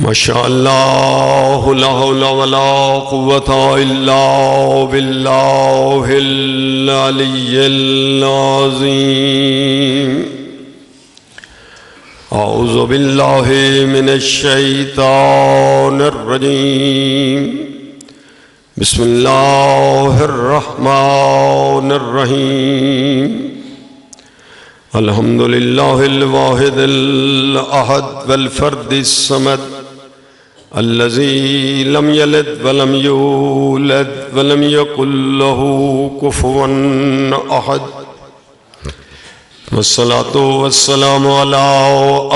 ماشاء اللہ لا حول ولا قوة الا باللہ العلی العظیم اعوذ باللہ من الشیطان الرجیم بسم اللہ الرحمن الرحیم الحمدللہ الواحد الاحد والفرد الصمد الذي لم يلد ولم يولد ولم يكن له كفوا أحد والصلاة والسلام على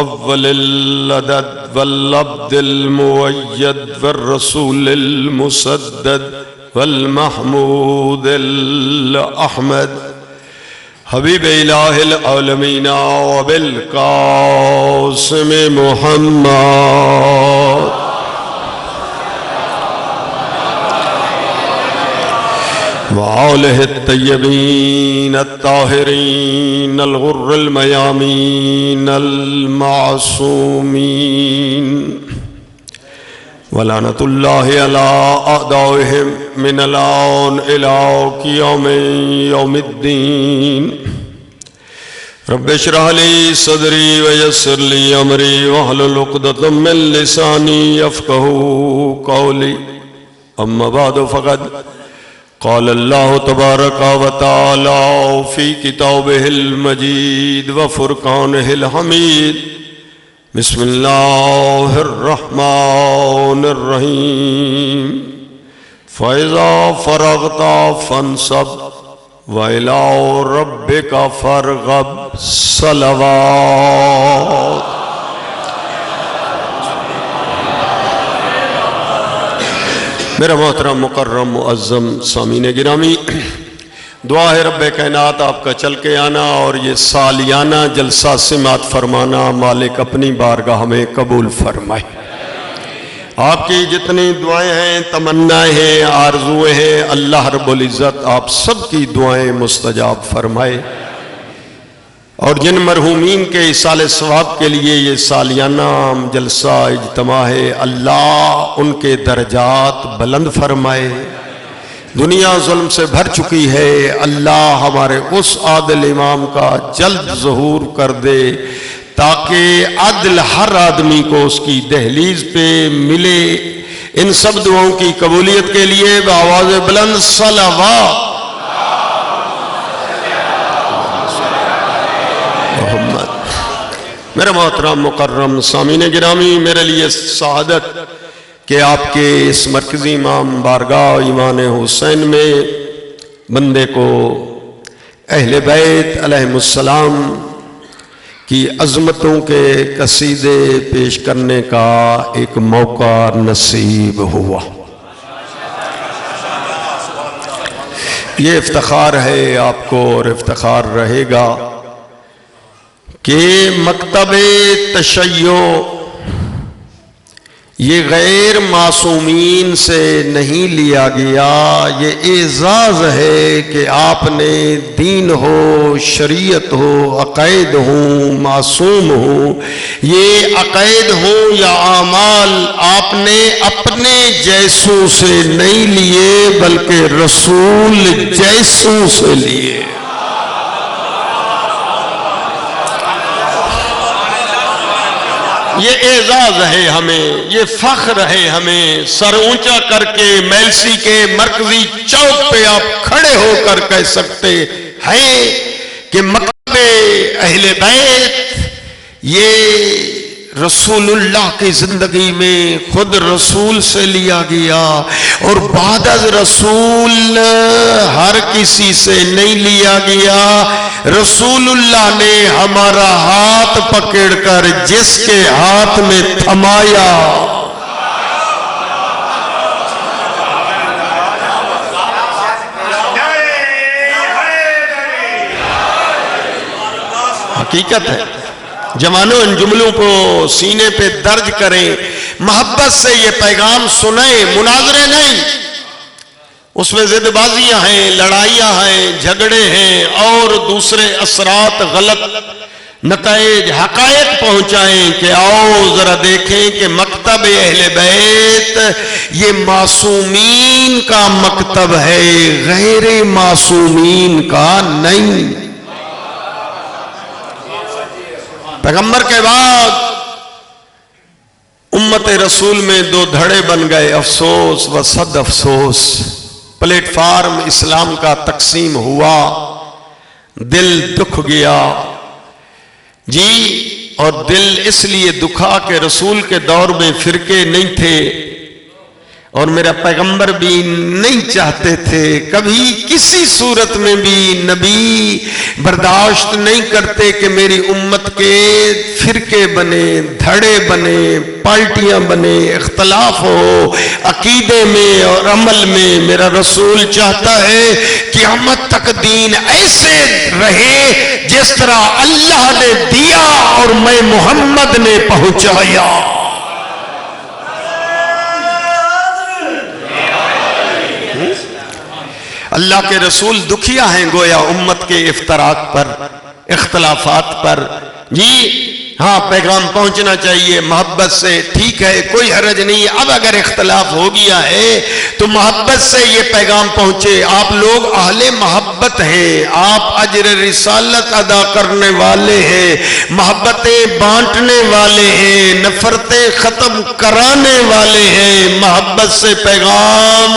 أول العدد والعبد المؤيد والرسول المسدد والمحمود الأحمد حبیب الہ العالمین وبالقاسم محمد وآلہ الطیبین الطاہرین الغر المیامین المعصومین ولعنت اللہ علی اعدائہم من الآن الى قیام یوم الدین رب اشرح لی صدری ویسر لی امری واحلل عقدۃ من لسانی یفقہوا قولی اما بعد فقد قال اللہ تبارک و تعالی فی کتابہ المجید وفرقانہ الحمید بسم اللہ الرحمن الرحیم فَإِذَا فَرَغْتَ فَانْصَبْ وَإِلَىٰ رَبِّكَ فَارْغَب صلوات میرا محترم مکرم معظم سامعین گرامی، دعا ہے رب کائنات آپ کا چل کے آنا اور یہ سالیانہ جلسہ سماعت فرمانا مالک اپنی بارگاہ میں قبول فرمائے۔ آپ کی جتنی دعائیں ہیں، تمنائیں ہیں، آرزویں ہیں، اللہ رب العزت آپ سب کی دعائیں مستجاب فرمائے، اور جن مرحومین کے ایصال ثواب کے لیے یہ سالیانہ جلسہ اجتماع ہے، اللہ ان کے درجات بلند فرمائے۔ دنیا ظلم سے بھر چکی ہے، اللہ ہمارے اس عادل امام کا جلد ظہور کر دے تاکہ عدل ہر آدمی کو اس کی دہلیز پہ ملے۔ ان سب دعاؤں کی قبولیت کے لیے بآواز بلند صلوات محمد۔ میرا محترم مکرم سامعین گرامی، میرے لیے سعادت کہ آپ کے اس مرکزی امام بارگاہ ایمان حسین میں بندے کو اہل بیت علیہم السلام کی عظمتوں کے قصیدے پیش کرنے کا ایک موقع نصیب ہوا۔ یہ افتخار ہے آپ کو اور افتخار رہے گا کہ مکتب تشیع یہ غیر معصومین سے نہیں لیا گیا، یہ اعزاز ہے کہ آپ نے دین ہو، شریعت ہو، عقائد ہوں، معصوم ہوں، یہ عقائد ہوں یا اعمال آپ نے اپنے جیسوں سے نہیں لیے بلکہ رسول جیسوں سے لیے۔ یہ اعزاز ہے ہمیں، یہ فخر ہے ہمیں، سر اونچا کر کے میلسی کے مرکزی چوک پہ آپ کھڑے ہو کر کہہ سکتے ہیں کہ مکتب اہل بیت یہ رسول اللہ کی زندگی میں خود رسول سے لیا گیا، اور بعد از رسول ہر کسی سے نہیں لیا گیا۔ رسول اللہ نے ہمارا ہاتھ پکڑ کر جس کے ہاتھ میں تھمایا، حقیقت ہے۔ جوانوں ان جملوں کو سینے پہ درج کریں، محبت سے یہ پیغام سنیں، مناظرے نہیں۔ اس میں ضد بازیاں ہیں، لڑائیاں ہیں، جھگڑے ہیں اور دوسرے اثرات غلط نتائج حقائق پہنچائیں کہ آؤ ذرا دیکھیں کہ مکتب اہل بیت یہ معصومین کا مکتب ہے، غیر معصومین کا نہیں۔ پیغمبر کے بعد امت رسول میں دو دھڑے بن گئے، افسوس و صد افسوس۔ پلیٹ فارم اسلام کا تقسیم ہوا، دل دکھ گیا جی، اور دل اس لیے دکھا کہ رسول کے دور میں فرقے نہیں تھے اور میرا پیغمبر بھی نہیں چاہتے تھے، کبھی کسی صورت میں بھی نبی برداشت نہیں کرتے کہ میری امت کے فرقے بنے، دھڑے بنے، پارٹیاں بنے، اختلاف ہو عقیدے میں اور عمل میں۔ میرا رسول چاہتا ہے قیامت تک دین ایسے رہے جس طرح اللہ نے دیا اور میں محمد نے پہنچایا۔ اللہ کے رسول دکھیا ہیں گویا امت کے افتراق پر، اختلافات پر جی۔ ہاں پیغام پہنچنا چاہیے محبت سے، ٹھیک ہے کوئی حرج نہیں۔ اب اگر اختلاف ہو گیا ہے تو محبت سے یہ پیغام پہنچے۔ آپ لوگ اہل محبت ہیں، آپ اجر رسالت ادا کرنے والے ہیں، محبتیں بانٹنے والے ہیں، نفرتیں ختم کرانے والے ہیں۔ محبت سے پیغام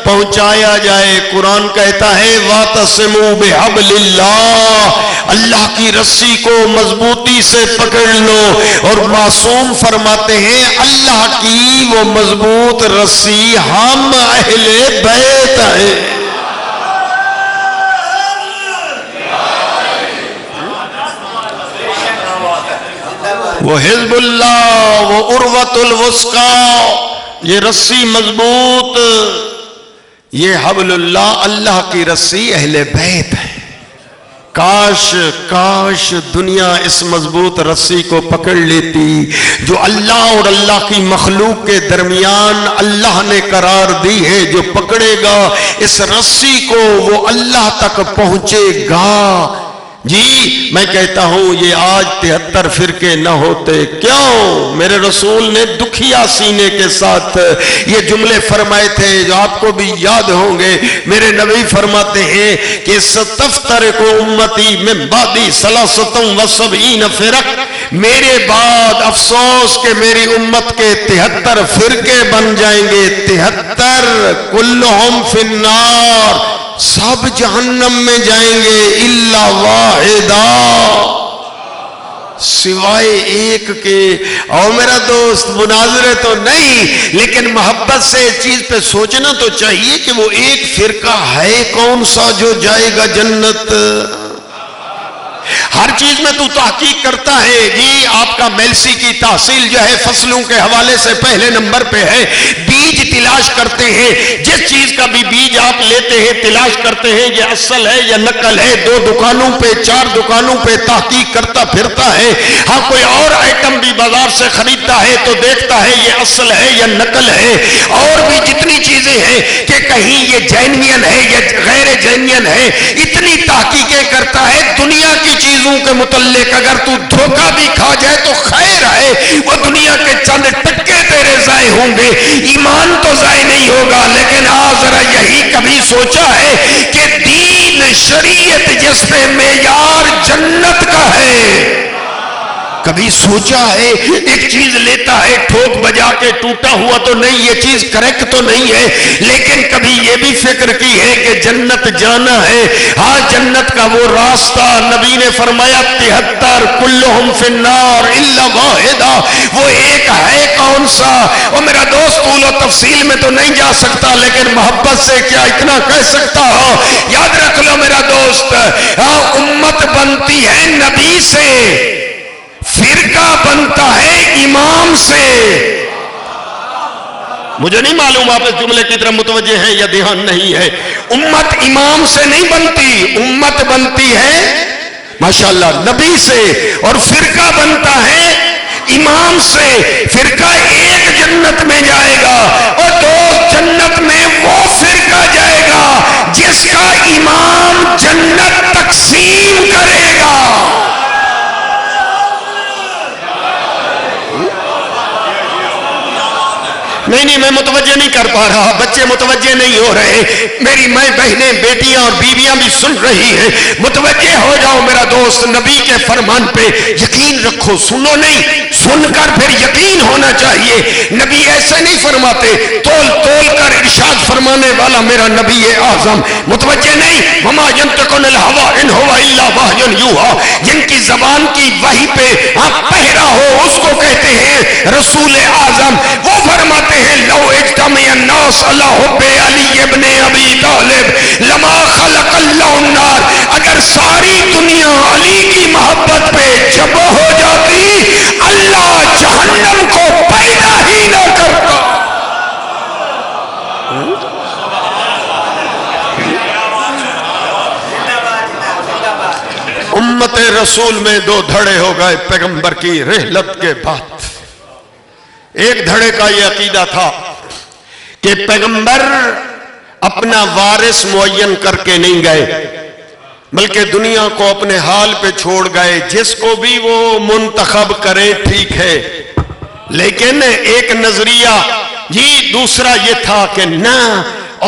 پہنچایا جائے۔ قرآن کہتا ہے وَاعْتَصِمُوا بِحَبْلِ اللَّهِ، اللہ کی رسی کو مضبوطی سے پکڑ لو، اور معصوم فرماتے ہیں اللہ کی وہ مضبوط رسی ہم اہل بیت ہیں۔ وہ حزب اللہ، وہ عروۃ الوثقی، یہ رسی مضبوط، یہ حبل اللہ، اللہ کی رسی اہل بیت ہے۔ کاش دنیا اس مضبوط رسی کو پکڑ لیتی جو اللہ اور اللہ کی مخلوق کے درمیان اللہ نے قرار دی ہے۔ جو پکڑے گا اس رسی کو وہ اللہ تک پہنچے گا جی۔ میں کہتا ہوں یہ آج 73 فرقے نہ ہوتے، کیوں؟ میرے رسول نے دکھیا سینے کے ساتھ یہ جملے فرمائے تھے جو آپ کو بھی یاد ہوں گے۔ میرے نبی فرماتے ہیں کہ ستفترق امتی من بعدی 73 فرق، میرے بعد افسوس کہ میری امت کے 73 فرقے بن جائیں گے۔ 73 کلہم فی النار، سب جہنم میں جائیں گے، الا واحدہ، سوائے ایک کے۔ اور میرا دوست مناظرے تو نہیں، لیکن محبت سے اس چیز پہ سوچنا تو چاہیے کہ وہ ایک فرقہ ہے کون سا جو جائے گا جنت۔ ہر چیز میں تو تحقیق کرتا ہے جی۔ آپ کا میلسی کی تحصیل جو ہے فصلوں کے حوالے سے پہلے نمبر پہ ہے، بیج تلاش کرتے ہیں، جس چیز کا بھی بیج آپ لیتے ہیں تلاش کرتے ہیں یہ اصل ہے یا نقل ہے۔ 2 دکانوں پہ 4 دکانوں پہ تحقیق کرتا پھرتا ہے۔ ہاں کوئی اور آئٹم بھی بازار سے خریدتا ہے تو دیکھتا ہے یہ اصل ہے یا نقل ہے۔ اور بھی جتنی چیزیں ہیں کہ کہیں یہ جینوین ہے یا غیر جینوین ہے، اتنی تحقیقیں کرتا ہے۔ دنیا کی چیزوں کے متعلق اگر تو دھوکہ بھی کھا جائے تو خیر ہے، وہ دنیا کے چند ٹکے تیرے ضائع ہوں گے، ایمان تو ضائع نہیں ہوگا۔ لیکن ذرا یہی کبھی سوچا ہے کہ دین شریعت جس پہ معیار جنت کا ہے، کبھی سوچا ہے ایک چیز لیتا ہے ٹھوک بجا کے ٹوٹا ہوا تو نہیں، یہ چیز کریکٹ تو نہیں ہے، لیکن کبھی یہ بھی فکر کی ہے کہ جنت جانا ہے۔ ہاں جنت کا وہ راستہ نبی نے فرمایا 73 کلہم فی النار الا واحدہ، وہ ایک ہے کون سا؟ اور میرا دوست طول و تفصیل میں تو نہیں جا سکتا، لیکن محبت سے کیا اتنا کہہ سکتا ہو، یاد رکھ لو میرا دوست، ہاں امت بنتی ہے نبی سے، فرقہ بنتا ہے امام سے۔ مجھے نہیں معلوم آپ اس جملے کی طرف متوجہ ہیں یا دھیان نہیں ہے۔ امت امام سے نہیں بنتی، امت بنتی ہے ماشاءاللہ نبی سے، اور فرقہ بنتا ہے امام سے۔ فرقہ ایک جنت میں جائے گا اور 2 جنت میں وہ فرقہ جائے گا جس کا امام جنت تقسیم کرے گا۔ نہیں میں متوجہ نہیں کر پا رہا، بچے متوجہ نہیں ہو رہے، میری ماں بہنیں بیٹیاں اور بیویاں بھی سن رہی ہیں، متوجہ ہو جاؤ میرا دوست، نبی کے فرمان پہ یقین رکھو، سنو نہیں، سن کر پھر یقین ہونا چاہیے۔ نبی ایسے نہیں فرماتے، تول تول کر ارشاد فرمانے والا میرا نبی اعظم، متوجہ نہیں، وما ينطق عن الهوى ان هو الا وحی یوحی، جن کی زبان کی وحی پہ آپ پہرا ہو اس کو کہتے ہیں رسول اعظم۔ وہ فرماتے ہیں لو اجتمع الناس علی حب علی ابن ابی طالب لما خلق اللہ النار، اگر ساری دنیا علی کی محبت پہ جمع ہو جاتی اللہ جہنم کو پیدا ہی نہ کرتا۔ امت رسول میں دو دھڑے ہو گئے پیغمبر کی رحلت کے بعد۔ ایک دھڑے کا یہ عقیدہ تھا کہ پیغمبر اپنا وارث معین کر کے نہیں گئے بلکہ دنیا کو اپنے حال پہ چھوڑ گئے، جس کو بھی وہ منتخب کرے ٹھیک ہے، لیکن ایک نظریہ دوسرا یہ تھا کہ نہ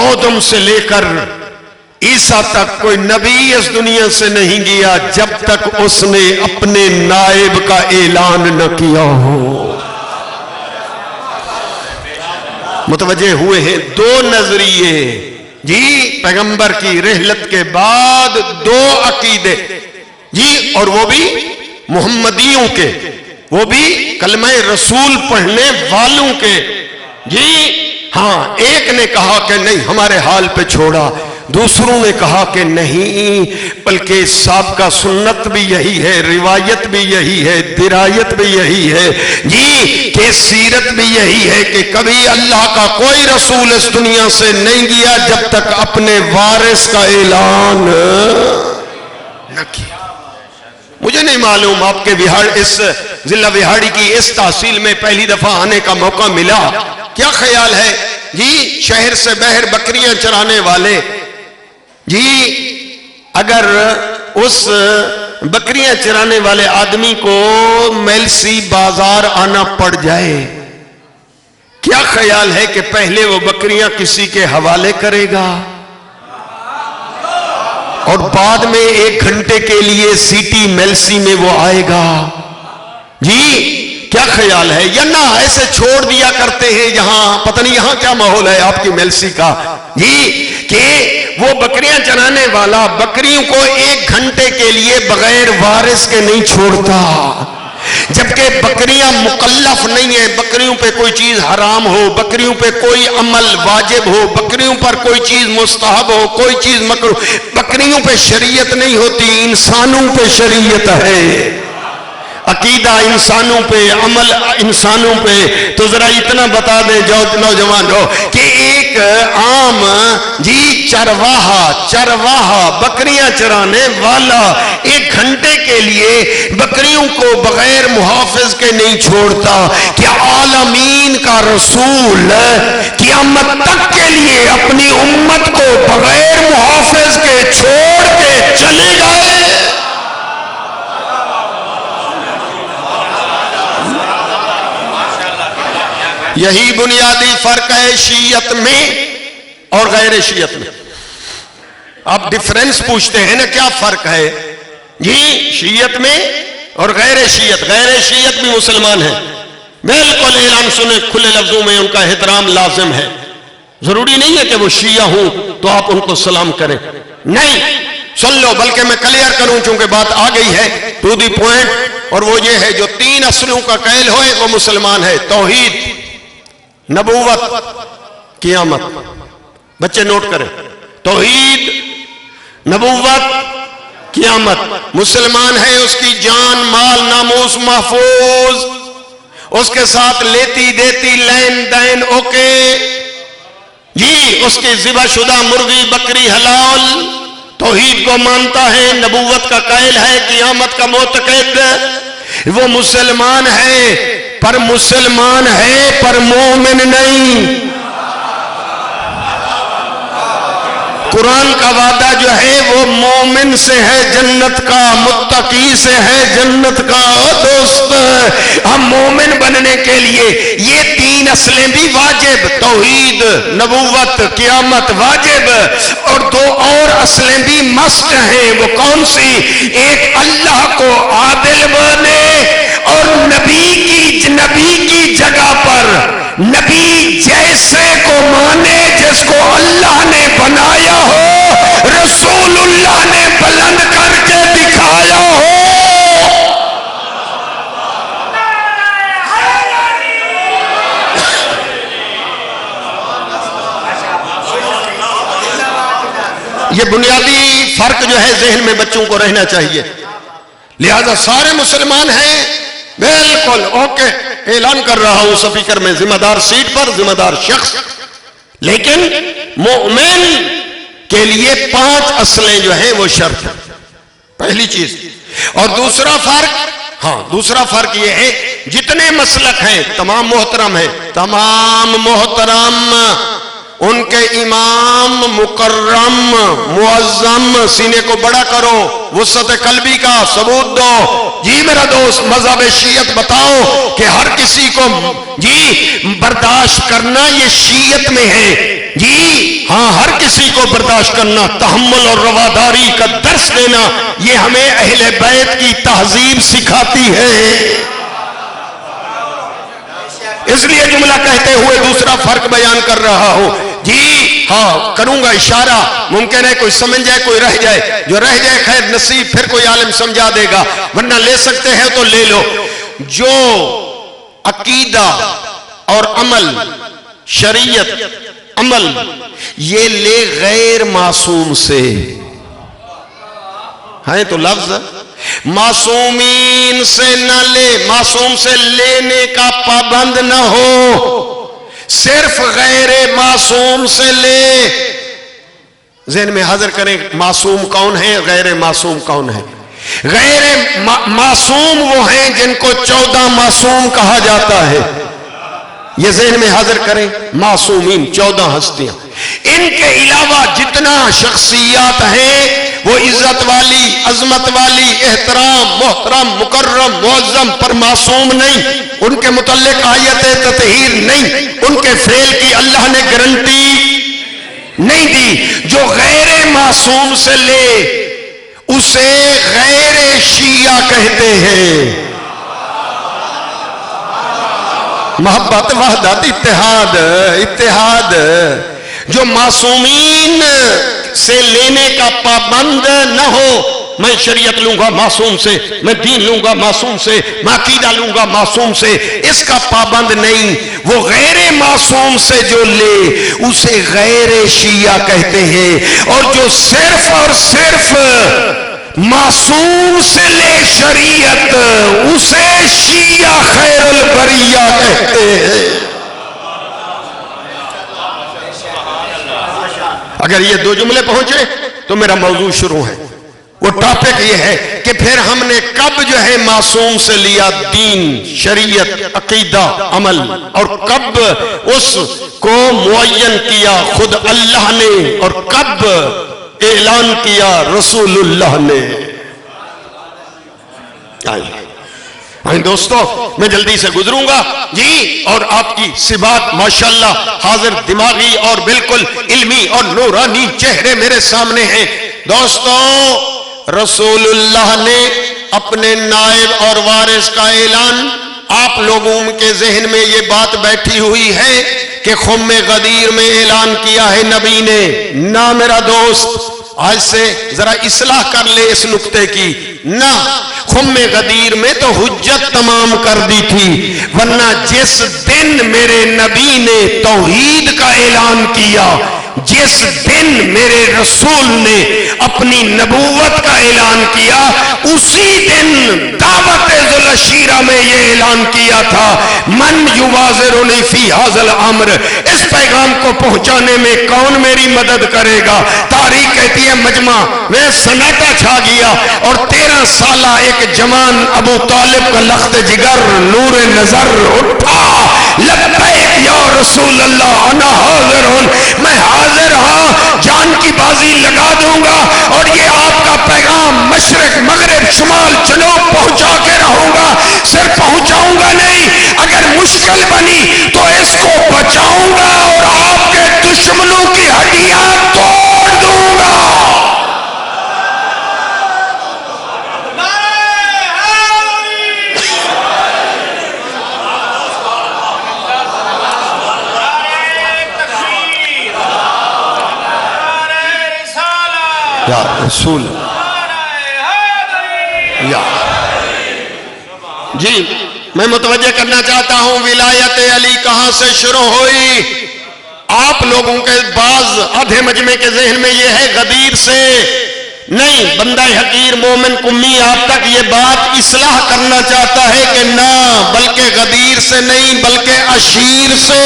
آدم سے لے کر عیسیٰ تک کوئی نبی اس دنیا سے نہیں گیا جب تک اس نے اپنے نائب کا اعلان نہ کیا ہو۔ متوجہ ہوئے ہیں؟ دو نظریے پیغمبر کی رحلت کے بعد، دو عقیدے اور وہ بھی محمدیوں کے، وہ بھی کلمہ رسول پڑھنے والوں کے۔ ہاں، ایک نے کہا کہ نہیں ہمارے حال پہ چھوڑا، دوسروں نے کہا کہ نہیں، بلکہ سابقہ سنت بھی یہی ہے، روایت بھی یہی ہے، درایت بھی یہی ہے کہ سیرت بھی یہی ہے کہ کبھی اللہ کا کوئی رسول اس دنیا سے نہیں گیا جب تک اپنے وارث کا اعلان نہ کیا۔ مجھے نہیں معلوم آپ کے اس ضلع وہاڑی کی اس تحصیل میں پہلی دفعہ آنے کا موقع ملا، کیا خیال ہے شہر سے باہر بکریاں چرانے والے اگر اس بکریاں چرانے والے آدمی کو میلسی بازار آنا پڑ جائے، کیا خیال ہے کہ پہلے وہ بکریاں کسی کے حوالے کرے گا اور بعد میں 1 گھنٹے کے لیے سٹی میلسی میں وہ آئے گا؟ کیا خیال ہے؟ یا نہ ایسے چھوڑ دیا کرتے ہیں؟ یہاں پتہ نہیں یہاں کیا ماحول ہے آپ کی میلسی کا کہ وہ بکریاں چرانے والا بکریوں کو 1 گھنٹے کے لیے بغیر وارث کے نہیں چھوڑتا، جبکہ بکریاں مکلف نہیں ہیں، بکریوں پہ کوئی چیز حرام ہو، بکریوں پہ کوئی عمل واجب ہو، بکریوں پر کوئی چیز مستحب ہو، کوئی چیز مکروہ، بکریوں پہ شریعت نہیں ہوتی، انسانوں پہ شریعت ہے، عقیدہ انسانوں پہ، عمل انسانوں پہ۔ تو ذرا اتنا بتا دیں نوجوان کہ ایک عام چرواہا بکریاں چرانے والا 1 گھنٹے کے لیے بکریوں کو بغیر محافظ کے نہیں چھوڑتا، کیا عالمین کا رسول قیامت تک کے لیے اپنی امت کو بغیر محافظ کے چھوڑ کے چلے گئے؟ یہی بنیادی فرق ہے شیعت میں اور غیر شیعت میں۔ آپ ڈیفرنس پوچھتے ہیں نا کیا فرق ہے؟ شیعت میں اور غیر شیعت۔ غیر شیعت بھی مسلمان ہیں، بالکل اعلان سنیں کھلے لفظوں میں، ان کا احترام لازم ہے، ضروری نہیں ہے کہ وہ شیعہ ہوں تو آپ ان کو سلام کریں، نہیں، سن لو، بلکہ میں کلیئر کروں چونکہ بات آ گئی ہے ٹو دی پوائنٹ، اور وہ یہ ہے جو 3 اصلوں کا قائل ہوئے وہ مسلمان ہے: توحید، نبوت، قیامت۔ بچے نوٹ کریں، توحید، نبوت، قیامت۔ مسلمان ہے، اس کی جان مال ناموس محفوظ، اس کے ساتھ لیتی دیتی لین دین اوکے، اس کی ذبح شدہ مرغی بکری حلال، توحید کو مانتا ہے، نبوت کا قائل ہے، قیامت کا معتقد، وہ مسلمان ہے، پر مسلمان ہے پر مومن نہیں۔ قرآن کا وعدہ جو ہے وہ مومن سے ہے جنت کا، متقی سے ہے جنت کا۔ دوست ہم مومن بننے کے لیے یہ 3 اصلیں بھی واجب، توحید، نبوت، قیامت واجب، اور 2 اور اصلیں بھی مست ہیں۔ وہ کون سی؟ ایک اللہ کو عادل مانے اور نبی کی جگہ پر نبی جیسے کو مانے جس کو اللہ نے بنایا ہو، رسول اللہ نے بلند کر کے دکھایا ہو۔ یہ بنیادی فرق جو ہے ذہن میں بچوں کو رہنا چاہیے۔ لہذا سارے مسلمان ہیں، بالکل اوکے، اعلان کر رہا ہوں سپیکر میں، ذمہ دار سیٹ پر، ذمہ دار شخص، لیکن مومن کے لیے 5 اصلیں جو ہیں وہ شرط ہے، پہلی چیز۔ اور دوسرا فرق یہ ہے جتنے مسلک ہیں تمام محترم ہیں، تمام محترم، ان کے امام مکرم معظم، سینے کو بڑا کرو، وسعت قلبی کا ثبوت دو۔ جی میرا دوست، مذہب شیعت بتاؤ کہ ہر کسی کو جی برداشت کرنا یہ شیعت میں ہے، جی ہاں، ہر کسی کو برداشت کرنا، تحمل اور رواداری کا درس دینا، یہ ہمیں اہل بیت کی تہذیب سکھاتی ہے۔ اس لیے جملہ کہتے ہوئے دوسرا فرق بیان کر رہا ہوں۔ جی ہاں، کروں گا اشارہ، ممکن ہے کوئی سمجھ جائے، کوئی رہ جائے، جو رہ جائے خیر نصیب، پھر کوئی عالم سمجھا دے گا، ورنہ لے سکتے ہیں تو لے لو۔ جو عقیدہ اور عمل، شریعت عمل، یہ لے غیر معصوم سے، ہیں تو لفظ معصومین سے نہ لے، معصوم سے لینے کا پابند نہ ہو، صرف غیر معصوم سے لے۔ ذہن میں حاضر کریں، معصوم کون ہے، غیر معصوم کون ہے؟ غیر معصوم وہ ہیں جن کو 14 معصوم کہا جاتا ہے، یہ ذہن میں حاضر کریں، معصومین 14 ہستیاں۔ ان کے علاوہ جتنا شخصیات ہیں وہ عزت والی، عظمت والی، احترام، محترم، مکرم، معظم پر معصوم نہیں، ان کے متعلق آیت تطہیر نہیں، ان کے فعل کی اللہ نے گارنٹی نہیں دی۔ جو غیر معصوم سے لے اسے غیر شیعہ کہتے ہیں۔ محبت، وحدت، اتحاد۔ جو معصومین سے لینے کا پابند نہ ہو، میں شریعت لوں گا معصوم سے، میں دین لوں گا معصوم سے، میں عقیدہ لوں گا معصوم سے، اس کا پابند نہیں، وہ غیر معصوم سے جو لے اسے غیر شیعہ کہتے ہیں۔ اور جو صرف اور صرف معصوم سے لے شریعت، اسے شیعہ خیر البریہ کہتے ہیں۔ اگر یہ 2 جملے پہنچے تو میرا موضوع شروع ہے۔ وہ ٹاپک یہ ہے کہ پھر ہم نے کب جو ہے معصوم سے لیا دین، شریعت، عقیدہ، عمل، اور کب اس کو معین کیا خود اللہ نے، اور کب اعلان کیا رسول اللہ نے۔ دوستو میں جلدی سے گزروں گا جی، اور آپ کی سبات ماشاءاللہ حاضر دماغی اور بالکل علمی اور نورانی چہرے میرے سامنے ہیں۔ دوستو رسول اللہ نے اپنے نائب اور وارث کا اعلان، آپ لوگوں کے ذہن میں یہ بات بیٹھی ہوئی ہے کہ خم غدیر میں اعلان کیا ہے نبی نے، نہ میرا دوست، آج سے ذرا اصلاح کر لے اس نقطے کی، نہ خم غدیر میں تو حجت تمام کر دی تھی، ورنہ جس دن میرے نبی نے توحید کا اعلان کیا، جس دن میرے رسول نے اپنی نبوت کا اعلان کیا، اسی دن دعوت ذوالعشیرہ میں یہ اعلان کیا تھا، من یوازرنی فی ھذا الامر، اس پیغام کو پہنچانے میں کون میری مدد کرے گا؟ تاریخ کہتی ہے مجمع میں سناٹا چھا گیا، اور 13 سالہ ایک جوان ابو طالب کا لخت جگر نور نظر اٹھا، لبیک یا رسول اللہ انا حاضر ہوں، میں حاضر ہوں، جان کی بازی لگا دوں گا، اور یہ آپ کا پیغام مشرق مغرب شمال جنوب پہنچا کے رہوں گا، صرف پہنچاؤں یا رسول یا جی میں متوجہ کرنا چاہتا ہوں ولایت علی کہاں سے شروع ہوئی؟ آپ لوگوں کے بعض آدھے مجمع کے ذہن میں یہ ہے غدیر سے، نہیں، بندہ حقیر مومن کمی آپ تک یہ بات اصلاح کرنا چاہتا ہے کہ نہ، بلکہ غدیر سے نہیں بلکہ عشیر سے۔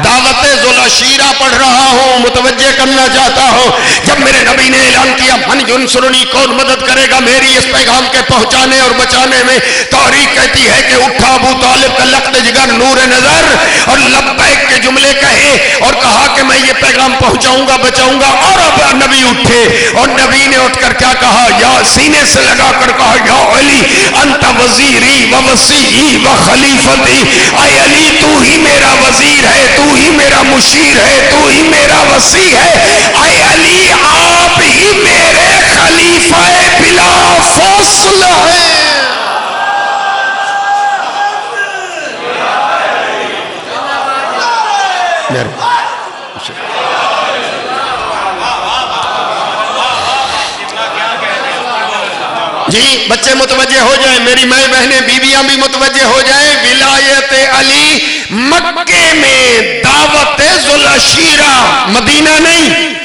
دعوت ذوالعشیرہ پڑھ رہا ہوں، متوجہ کرنا چاہتا ہوں، جب میرے نبی نے اعلان کیا من ینصرنی، کون مدد کرے گا میری اس پیغام کے پہنچانے اور بچانے میں، تاریخ کہتی ہے کہ اٹھا ابو طالب کا لخت جگر نور نظر اور لبیک کے جملے کہے اور کہا کہ میں یہ پیغام پہنچاؤں گا بچاؤں گا، اور اب نبی اٹھے اور نبی نے اٹھ کر کیا کہا؟ یا سینے سے لگا کر کہا یا علی انت وزیری و وصیی و خلیفتی، اے علی تو ہی میرا وزیر ہے، تو ہی میرا مشیر ہے، تو ہی میرا وصی ہے، اے علی آپ ہی میرے خلیفہ بلا فصل ہیں۔ جی بچے متوجہ ہو جائیں، میری ماں بہنیں بیویاں بھی متوجہ ہو جائیں، ولایت علی مکے میں، دعوت ذوالعشیرہ مدینہ نہیں۔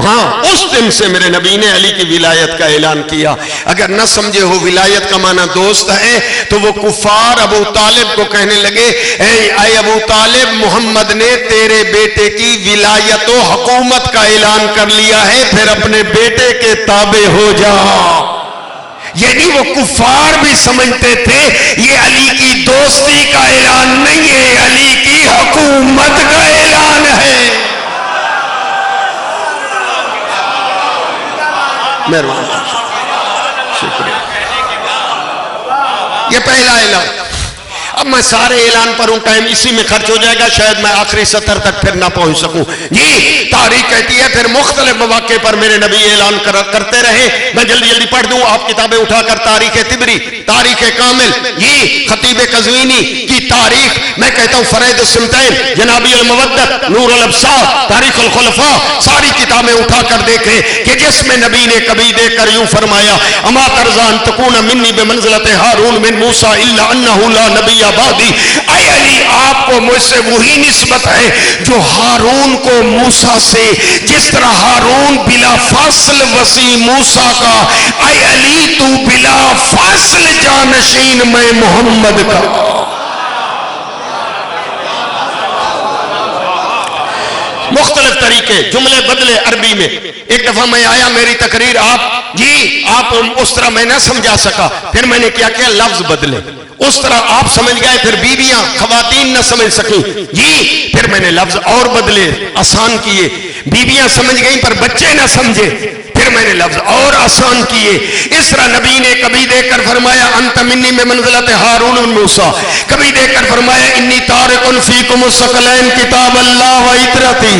ہاں اس دن سے میرے نبی نے علی کی ولایت کا اعلان کیا۔ اگر نہ سمجھے ہو ولایت کا معنی دوست ہے تو وہ کفار ابو طالب کو کہنے لگے اے ابو طالب، محمد نے تیرے بیٹے کی ولایت و حکومت کا اعلان کر لیا ہے، پھر اپنے بیٹے کے تابع ہو جا۔ یعنی وہ کفار بھی سمجھتے تھے یہ علی کی دوستی کا اعلان نہیں ہے، علی کی حکومت کا اعلان ہے۔ مہربانی، شکریہ۔ یہ پہلا اعلان۔ اب میں سارے اعلان پر ہوں، ٹائم اسی میں خرچ ہو جائے گا، شاید میں آخری سطر تک پھر نہ پہنچ سکوں۔ جی تاریخ کہتی ہے پھر مختلف مواقع پر میرے نبی اعلان کرتے رہے۔ میں جلدی جلدی پڑھ دوں، آپ کتابیں اٹھا کر تاریخ طبری، تاریخ کامل، یہ خطیب قزوینی کی تاریخ، میں کہتا ہوں فرید السمتین، جنابی المودت، نور الابصار، تاریخ الخلفاء، ساری کتابیں اٹھا کر دیکھیں کہ جس میں نبی نے کبھی دیکھ کر یوں فرمایا اما ترضان تکون منی بمنزلت ہارون من موسیٰ الا انہ لا نبی آبادی، اے علی آپ کو مجھ سے وہی نسبت ہے جو ہارون کو موسیٰ سے، جس طرح ہارون بلا فاصل وسیع موسیٰ کا، اے علی تو بلا فاصل جانشین میں محمد کا۔ مختلف طریقے، جملے بدلے عربی میں۔ ایک دفعہ میں آیا، میری تقریر آپ اس طرح میں نہ سمجھا سکا، پھر میں نے کیا کیا، لفظ بدلے، اس طرح آپ سمجھ گئے، پھر بیویاں خواتین نہ سمجھ سکیں، جی پھر میں نے لفظ اور بدلے، آسان کیے، بیویاں سمجھ گئیں پر بچے نہ سمجھے، پھر میں نے لفظ اور آسان کیے۔ اس طرح نبی نے کبھی دیکھ کر فرمایا انت منی میں منزلت ہارون موسیٰ، کبھی دیکھ کر فرمایا انی تارک فیکم الثقلین کتاب اللہ و عطرتی،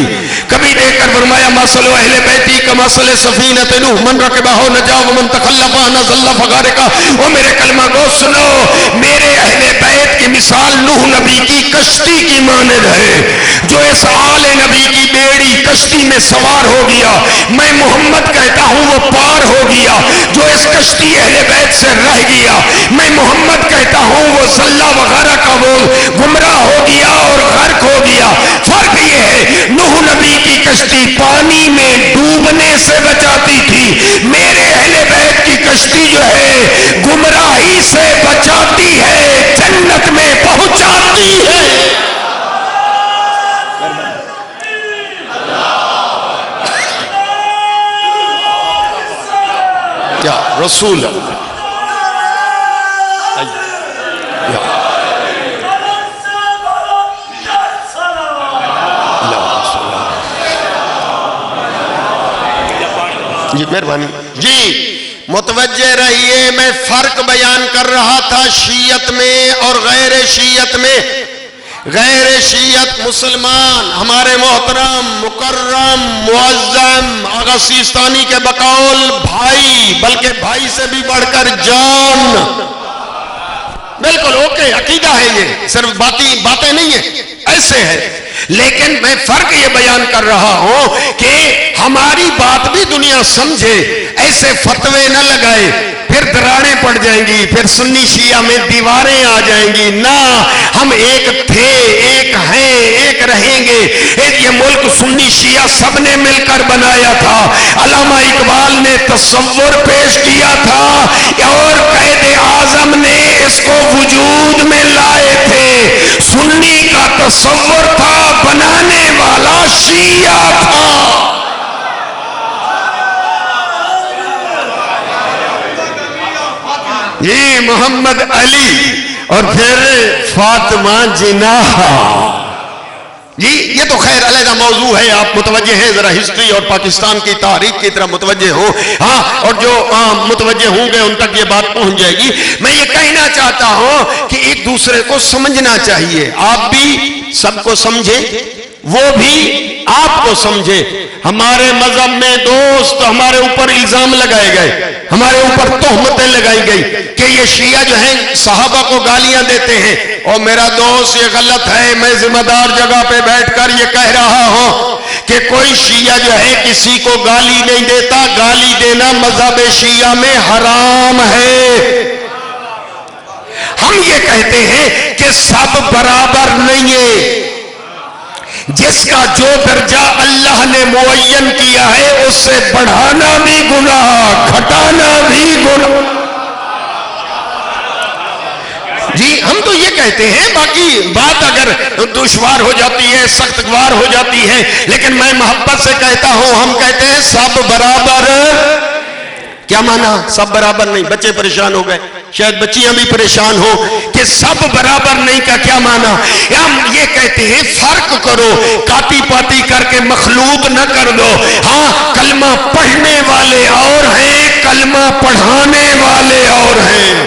کبھی دیکھ کر فرمایا مثل اہل بیتی کمثل سفینۃ نوح من رکبہ نجا ومن تخلف عنہ ضل فغرق۔ او میرے کلمہ گو سنو، میرے اہل بیت کی مثال نوح نبی کی کشتی کی مانند ہے، جو اس آل نبی کی بیڑی کشتی میں سوار ہو گیا، میں محمد کہتا ہوں وہ پار ہو گیا، جو اس کشتی اہل بیت سے رہ گیا، میں محمد کہتا ہوں وہ ضل وغیرہ کا وہ گمراہ ہو گیا اور غرق ہو گیا۔ فرق یہ ہے نوح نبی کی کشتی پانی میں ڈوبنے سے بچاتی تھی، میرے اہل بیت کی کشتی جو ہے گمراہی سے بچاتی ہے، جنت میں پہنچاتی ہے۔ یا رسول اللہ، جی مہربانی، جی متوجہ رہیے، میں فرق بیان کر رہا تھا شیعت میں اور غیر شیعت میں۔ غیر شیعت مسلمان ہمارے محترم مکرم معظم آغا سیستانی کے بقول بھائی، بلکہ بھائی سے بھی بڑھ کر جان، بالکل اوکے، عقیدہ ہے، یہ صرف باتیں نہیں ہیں، ایسے ہے. لیکن میں فرق یہ بیان کر رہا ہوں کہ ہماری بات بھی دنیا سمجھے، ایسے فتوے نہ لگائے پھر دراڑیں پڑ جائیں گی، پھر سنی شیعہ میں دیواریں آ جائیں گی. نہ، ہم ایک تھے، ایک ہیں، ایک رہیں گے. یہ ملک سنی شیعہ سب نے مل کر بنایا تھا. علامہ اقبال نے تصور پیش کیا تھا اور قائد اعظم نے اس کو وجود میں لائے تھے. سنی کا تصور تھا، بنانے والا شیعہ تھا. یہ محمد علی اور پھر فاطمہ جناح. جی یہ تو خیر علیحدہ موضوع ہے، آپ متوجہ ہیں، ذرا ہسٹری اور پاکستان کی تاریخ کی طرح متوجہ ہوں. ہاں، اور جو متوجہ ہوں گے ان تک یہ بات پہنچ جائے گی. میں یہ کہنا چاہتا ہوں کہ ایک دوسرے کو سمجھنا چاہیے. آپ بھی سب کو سمجھیں، وہ بھی آپ کو سمجھے. ہمارے مذہب میں دوست ہمارے اوپر الزام لگائے گئے، ہمارے اوپر تہمتیں لگائی گئی کہ یہ شیعہ جو ہیں صحابہ کو گالیاں دیتے ہیں. اور میرا دوست یہ غلط ہے. میں ذمہ دار جگہ پہ بیٹھ کر یہ کہہ رہا ہوں کہ کوئی شیعہ جو ہے کسی کو گالی نہیں دیتا. گالی دینا مذہب شیعہ میں حرام ہے. ہم یہ کہتے ہیں کہ سب برابر نہیں ہے. جس کا جو درجہ اللہ نے معین کیا ہے اس سے بڑھانا بھی گناہ، گھٹانا بھی گناہ. جی ہم تو یہ کہتے ہیں، باقی بات اگر دشوار ہو جاتی ہے، سخت گوار ہو جاتی ہے، لیکن میں محبت سے کہتا ہوں، ہم کہتے ہیں سب برابر. کیا مانا سب برابر نہیں؟ بچے پریشان ہو گئے، شاید بچیاں بھی پریشان ہو کہ سب برابر نہیں کا کیا مانا. ہم یہ کہتے ہیں فرق کرو، کاتی پاتی کر کے مخلوط نہ کر دو. ہاں، کلمہ پڑھنے والے اور ہیں، کلمہ پڑھانے والے اور ہیں.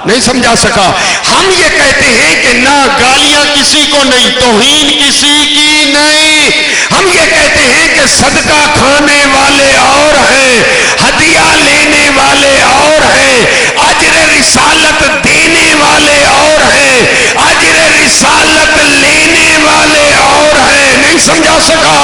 نہیں سمجھا سکا. ہم یہ کہتے ہیں کہ نہ گالیاں کسی کو نہیں، توہین کسی کی نہیں. ہم یہ کہتے ہیں کہ صدقہ کھانے والے اور ہیں، ہدیہ لینے والے اور ہیں، اجر رسالت دینے والے اور ہیں، اجر رسالت لینے والے اور ہیں. نہیں سمجھا سکا.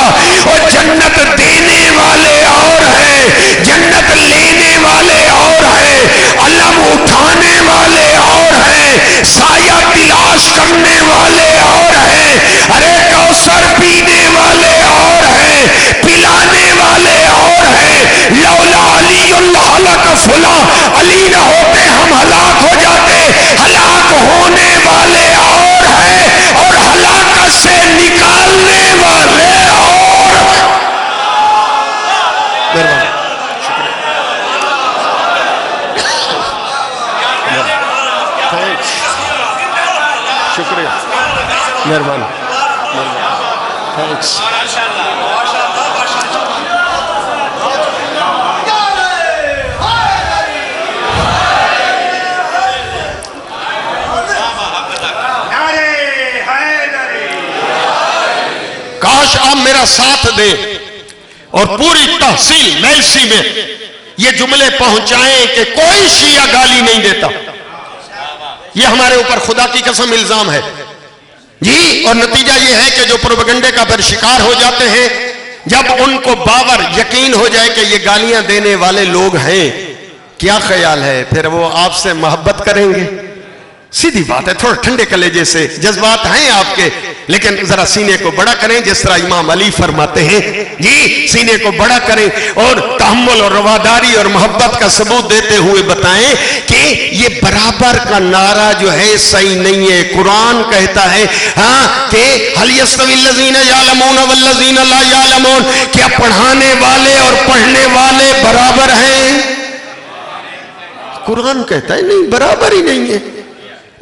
اور جنت دینے والے اور ہیں، جنت لینے والے اور ہیں، علم اٹھانے والے اور ہیں، سایہ تلاش کرنے والے اور ہیں، ارے کوثر پینے والے اور ہیں، پلانے والے اور ہیں. لولا علی اللہ لک فلاں، علی نہ ہوتے ہم ہلاک ہو جاتے. ہلاک ہونے والے اور ہیں اور ہلاکت سے نکالنے والے اور ہیں. شکریہ، مہربانی، تھینکس. کاش آپ میرا ساتھ دیں اور پوری تحصیل میلسی میں یہ جملے پہنچائیں کہ کوئی شیعہ گالی نہیں دیتا. یہ ہمارے اوپر خدا کی قسم الزام ہے جی. اور نتیجہ یہ ہے کہ جو پروپیگنڈے کا پھر شکار ہو جاتے ہیں، جب ان کو باور یقین ہو جائے کہ یہ گالیاں دینے والے لوگ ہیں، کیا خیال ہے پھر وہ آپ سے محبت کریں گے؟ سیدھی بات ہے. تھوڑا ٹھنڈے کلیجے سے، جذبات ہیں آپ کے، لیکن ذرا سینے کو بڑا کریں، جس طرح امام علی فرماتے ہیں جی، سینے کو بڑا کریں اور تحمل اور رواداری اور محبت کا ثبوت دیتے ہوئے بتائیں کہ یہ برابر کا نعرہ جو ہے صحیح نہیں ہے. قرآن کہتا ہے ہاں کہ هل يستوي الذين يعلمون والذين لا يعلمون، کیا پڑھانے والے اور پڑھنے والے برابر ہیں؟ قرآن کہتا ہے نہیں، برابر ہی نہیں ہے.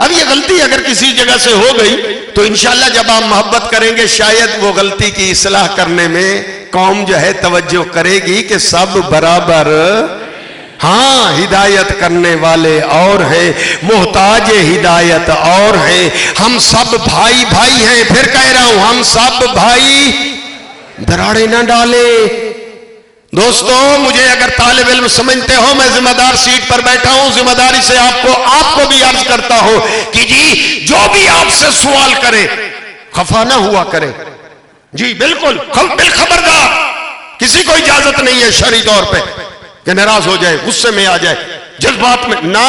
اب یہ غلطی اگر کسی جگہ سے ہو گئی تو انشاءاللہ جب آپ محبت کریں گے شاید وہ غلطی کی اصلاح کرنے میں قوم جو ہے توجہ کرے گی کہ سب برابر. ہاں، ہدایت کرنے والے اور ہیں، محتاج ہدایت اور ہیں. ہم سب بھائی بھائی ہیں. پھر کہہ رہا ہوں ہم سب بھائی. دراڑے نہ ڈالے، دوستو مجھے اگر طالب علم سمجھتے ہو میں ذمہ دار سیٹ پر بیٹھا ہوں، ذمہ داری سے آپ کو بھی عرض کرتا ہوں کہ جی جو بھی آپ سے سوال کرے خفا نہ ہوا کرے، جی بالکل بالخبردار، کسی کو اجازت نہیں ہے شرعی طور پہ کہ ناراض ہو جائے، غصے میں آ جائے، جذبات میں نہ۔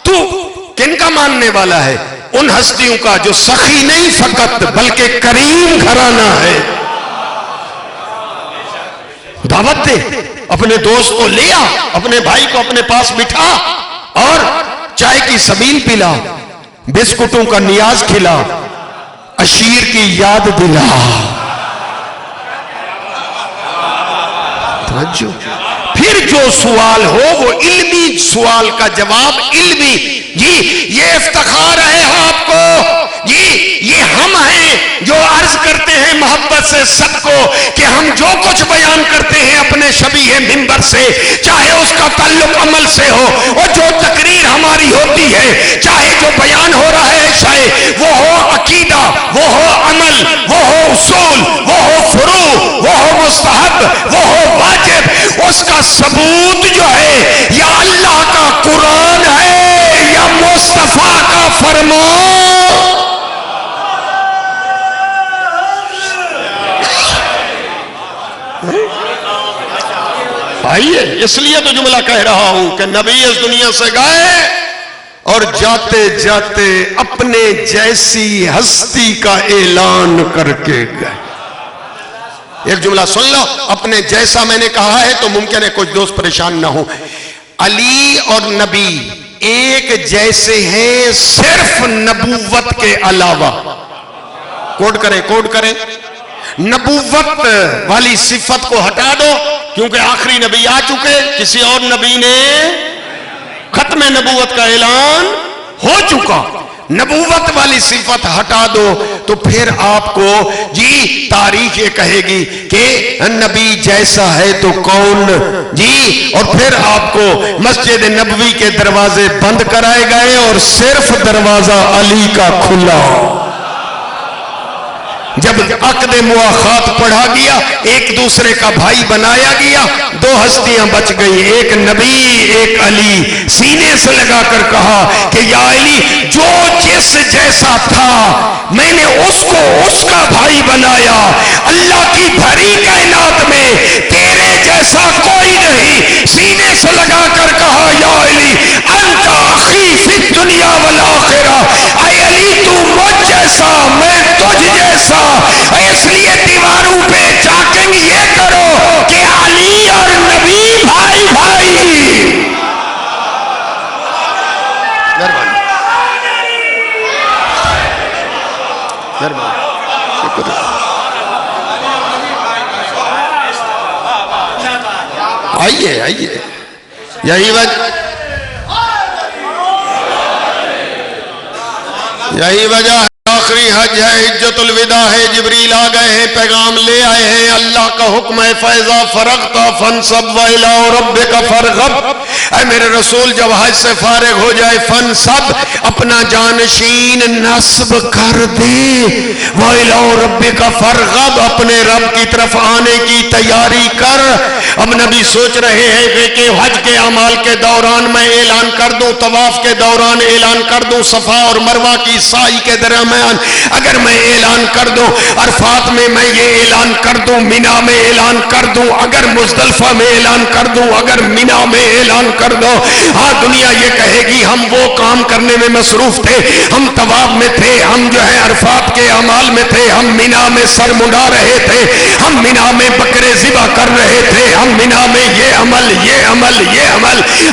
تو کن کا ماننے والا ہے؟ ان ہستیوں کا جو سخی نہیں فقط بلکہ کریم گھرانہ ہے۔ دعوت دے، اپنے دوست کو لیا، اپنے بھائی کو اپنے پاس بٹھا اور چائے کی سبیل پلا، بسکٹوں کا نیاز کھلا، عشیر کی یاد دلا۔ پھر جو سوال ہو وہ علمی سوال کا جواب علمی۔ جی یہ افتخار ہے آپ کو، جی یہ ہم ہیں جو عرض کرتے ہیں محبت سے سب کو کہ ہم جو کچھ بیان کرتے ہیں اپنے شبیہ منبر سے، چاہے اس کا تعلق عمل سے ہو، اور جو تقریر ہماری ہوتی ہے، چاہے جو بیان ہو رہا ہے چاہے وہ ہو عقیدہ، وہ ہو عمل، وہ ہو اصول، وہ ہو فروع، وہ ہو مستحب، وہ ہو واجب، اس کا ثبوت جو ہے یا اللہ کا قرآن ہے یا مصطفیٰ کا فرمان۔ آئیے، اس لیے تو جملہ کہہ رہا ہوں کہ نبی اس دنیا سے گئے اور جاتے جاتے اپنے جیسی ہستی کا اعلان کر کے گئے۔ ایک جملہ سن لو، اپنے جیسا میں نے کہا ہے تو ممکن ہے کچھ دوست پریشان نہ ہو۔ علی اور نبی ایک جیسے ہیں صرف نبوت کے علاوہ۔ کوڈ کریں نبوت والی صفت کو ہٹا دو کیونکہ آخری نبی آ چکے، کسی اور نبی نے ختم نبوت کا اعلان ہو چکا۔ نبوت والی صفت ہٹا دو تو پھر آپ کو جی تاریخ یہ کہے گی کہ نبی جیسا ہے تو کون، جی اور پھر آپ کو مسجد نبوی کے دروازے بند کرائے گئے اور صرف دروازہ علی کا کھلا۔ جب عقد مواخات پڑھا گیا، ایک دوسرے کا بھائی بنایا گیا، دو ہستیاں بچ گئی، ایک نبی ایک علی۔ سینے سے لگا کر کہا کہ یا علی جو جس جیسا تھا میں نے اس کو اس کا بھائی بنایا، اللہ کی بھری کائنات میں تیرے جیسا کوئی نہیں۔ سینے سے لگا کر کہا یا علی انت اخی فی الدنیا والآخرہ، اے علی تو مجھ جیسا میں تجھ جیسا۔ اس لیے دیواروں پہ چاکنگ یہ کرو کہ علی اور نبی بھائی بھائی۔ آئیے یہی وجہ ہے، آخری حج ہے، حجۃ الوداع ہے، جبریل آ گئے ہیں، پیغام لے آئے ہیں، اللہ کا حکم ہے فَإِذَا فَرَغْتَ فَانْصَبْ وَإِلَىٰ رَبِّكَ فَارْغَب۔ اے میرے رسول جب حج سے فارغ ہو جائے فَانْصَبْ اپنا جانشین نصب کر دے، وَإِلَىٰ رَبِّكَ فَارْغَب اپنے رب کی طرف آنے کی تیاری کر۔ اب نبی سوچ رہے ہیں کہ حج کے اعمال کے دوران میں اعلان کر دوں، طواف کے دوران اعلان کر دوں، صفا اور مروہ کی سعی کے درمیان اگر میں اعلان کر دوں، عرفات میں میں یہ اعلان کر دوں، مینا میں اعلان کر دوں، اگر مزدلفہ میں اعلان کر دوں، اگر مینا میں اعلان کر دوں، ہاں دنیا یہ کہے گی ہم وہ کام کرنے میں مصروف تھے، ہم طواف میں تھے، ہم جو ہے عرفات کے اعمال میں تھے، ہم مینا میں سر منڈا رہے تھے، ہم مینا میں بکرے ذبح کر رہے تھے، ہم مینا میں یہ عمل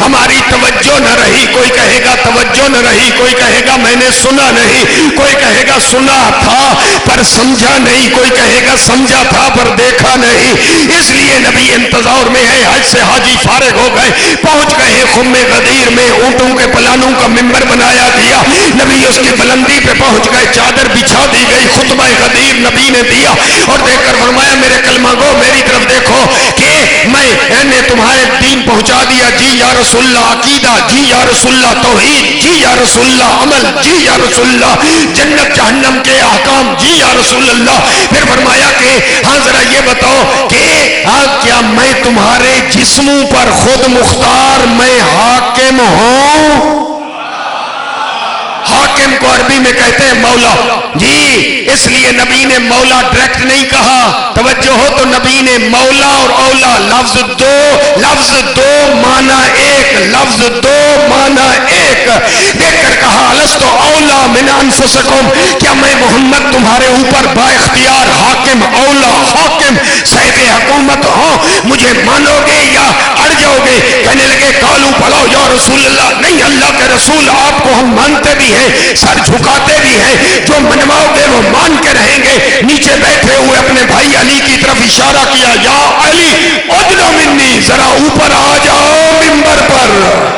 ہماری توجہ نہ رہی۔ کوئی کہے گا توجہ نہ رہی، کوئی کہے گا میں نے سنا نہیں، کوئی کہے گا سنا تھا پر سمجھا نہیں، کوئی کہے گا سمجھا تھا پر دیکھا نہیں۔ اس لیے نبی انتظار میں ہے، حج سے حاجی فارغ ہو گئے، پہنچ گئے خم غدیر میں، اونٹوں کے پلانوں کا منبر بنایا گیا، نبی اس کی بلندی پہ پہنچ گئے، چادر بچھا دی گئی، خطبہ غدیر نبی نے دیا اور دیکھ کر فرمایا میرے کلمہ گو میری طرف دیکھو کہ میں نے تمہارے دین پہنچا دیا، جی یا رسول اللہ عقیدہ، جی یا رسول اللہ توحید، جی یا رسول اللہ عمل، جی یا رسول اللہ جنت جہنم کے احکام، جی یا رسول اللہ۔ پھر فرمایا کہ ہاں ذرا یہ بتاؤ کہ کیا میں تمہارے جسموں پر خود مختار میں حاکم ہوں. حاکم کو عربی میں کہتے ہیں مولا. جی اس لیے نبی نے مولا ڈائریکٹ نہیں کہا, توجہ ہو, تو نبی نے مولا اور اولا لفظ دو معنی ایک, لفظ دو معنی ایک دیکھ کر کہا الستو اولا من انفسکم, کیا میں محمد تمہارے اوپر با اختیار حاکم اولا حاکم صاحب حکومت ہوں, مجھے مانو گے یا اڑ جاؤ گے؟ کہنے لگے کالو پڑھو یا رسول اللہ, نہیں اللہ کے رسول آپ کو ہم مانتے بھی ہیں, سر جھکاتے بھی ہیں, جو منواؤ گے وہ مان کے رہیں گے. نیچے بیٹھے ہوئے اپنے بھائی علی کی طرف اشارہ کیا, یا علی ادنا منی, ذرا اوپر آ جاؤ منبر پر.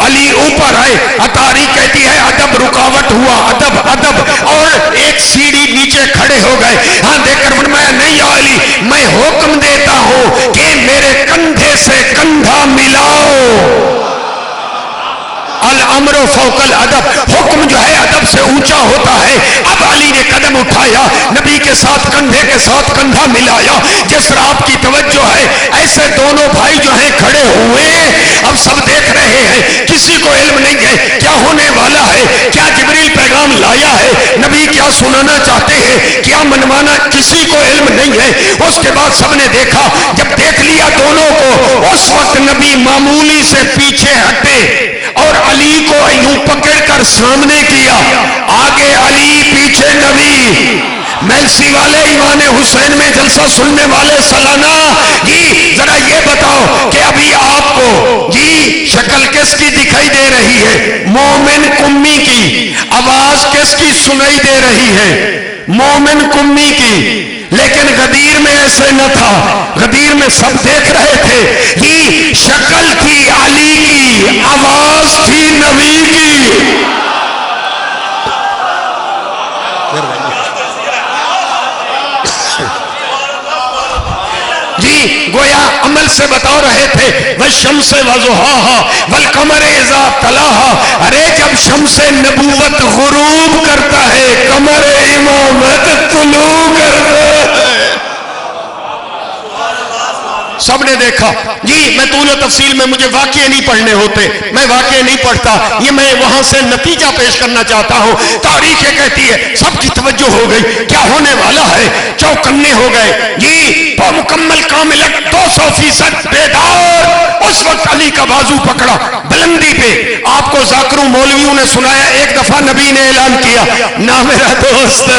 علی اوپر آئے. اتاری کہتی ہے ادب رکاوٹ ہوا, ادب, اور ایک سیڑھی نیچے کھڑے ہو گئے. ہاں دیکھ کر فرمایا نہیں یا علی, میں حکم دیتا ہوں کہ میرے کندھے سے کندھا ملاؤ. الامر فوق الادب, حکم جو ہے ادب سے اونچا ہوتا ہے. اب علی نے قدم اٹھایا, نبی کے ساتھ کندھے کے ساتھ کندھا ملایا. جس طرح آپ کی توجہ ہے ایسے دونوں بھائی جو ہیں کھڑے ہوئے, اب سب دیکھ رہے ہیں, کسی کو علم نہیں ہے کیا ہونے والا ہے, کیا جبریل پیغام لایا ہے, نبی کیا سنانا چاہتے ہیں, کیا منوانا, کسی کو علم نہیں ہے. اس کے بعد سب نے دیکھا, جب دیکھ لیا دونوں کو, اس وقت نبی معمولی سے پیچھے ہٹے اور علی کو یوں پکڑ کر سامنے کیا. آگے علی پیچھے نبی. میلسی والے ایمان حسین میں جلسہ سننے والے سالانہ, جی ذرا یہ بتاؤ کہ ابھی آپ کو جی شکل کس کی دکھائی دے رہی ہے؟ مومن کمی کی. آواز کس کی سنائی دے رہی ہے؟ مومن کمی کی. لیکن غدیر میں ایسے نہ تھا, غدیر میں سب دیکھ رہے تھے. جی شکل تھی علی کی, آواز تھی نبی کی. جی گویا عمل سے بتا رہے تھے والشمس وضحاها والقمر اذا تلاها. ارے جب شمس نبوت غروب کرتا ہے, قمر امامت طلوع کرتا ہے. سب نے دیکھا. جی میں طول و تفصیل میں, مجھے واقعے نہیں پڑھنے ہوتے, میں واقعے نہیں پڑھتا, یہ میں وہاں سے نتیجہ پیش کرنا چاہتا ہوں. تاریخ یہ کہتی ہے سب کی توجہ ہو گئی, کیا ہونے والا ہے, چوکنے ہو گئے. جی مکمل کامل 200% بیدار. اس وقت علی کا بازو پکڑا بلندی پہ. آپ کو ذاکروں مولویوں نے سنایا, ایک دفعہ نبی نے اعلان کیا, نہ میرا دوست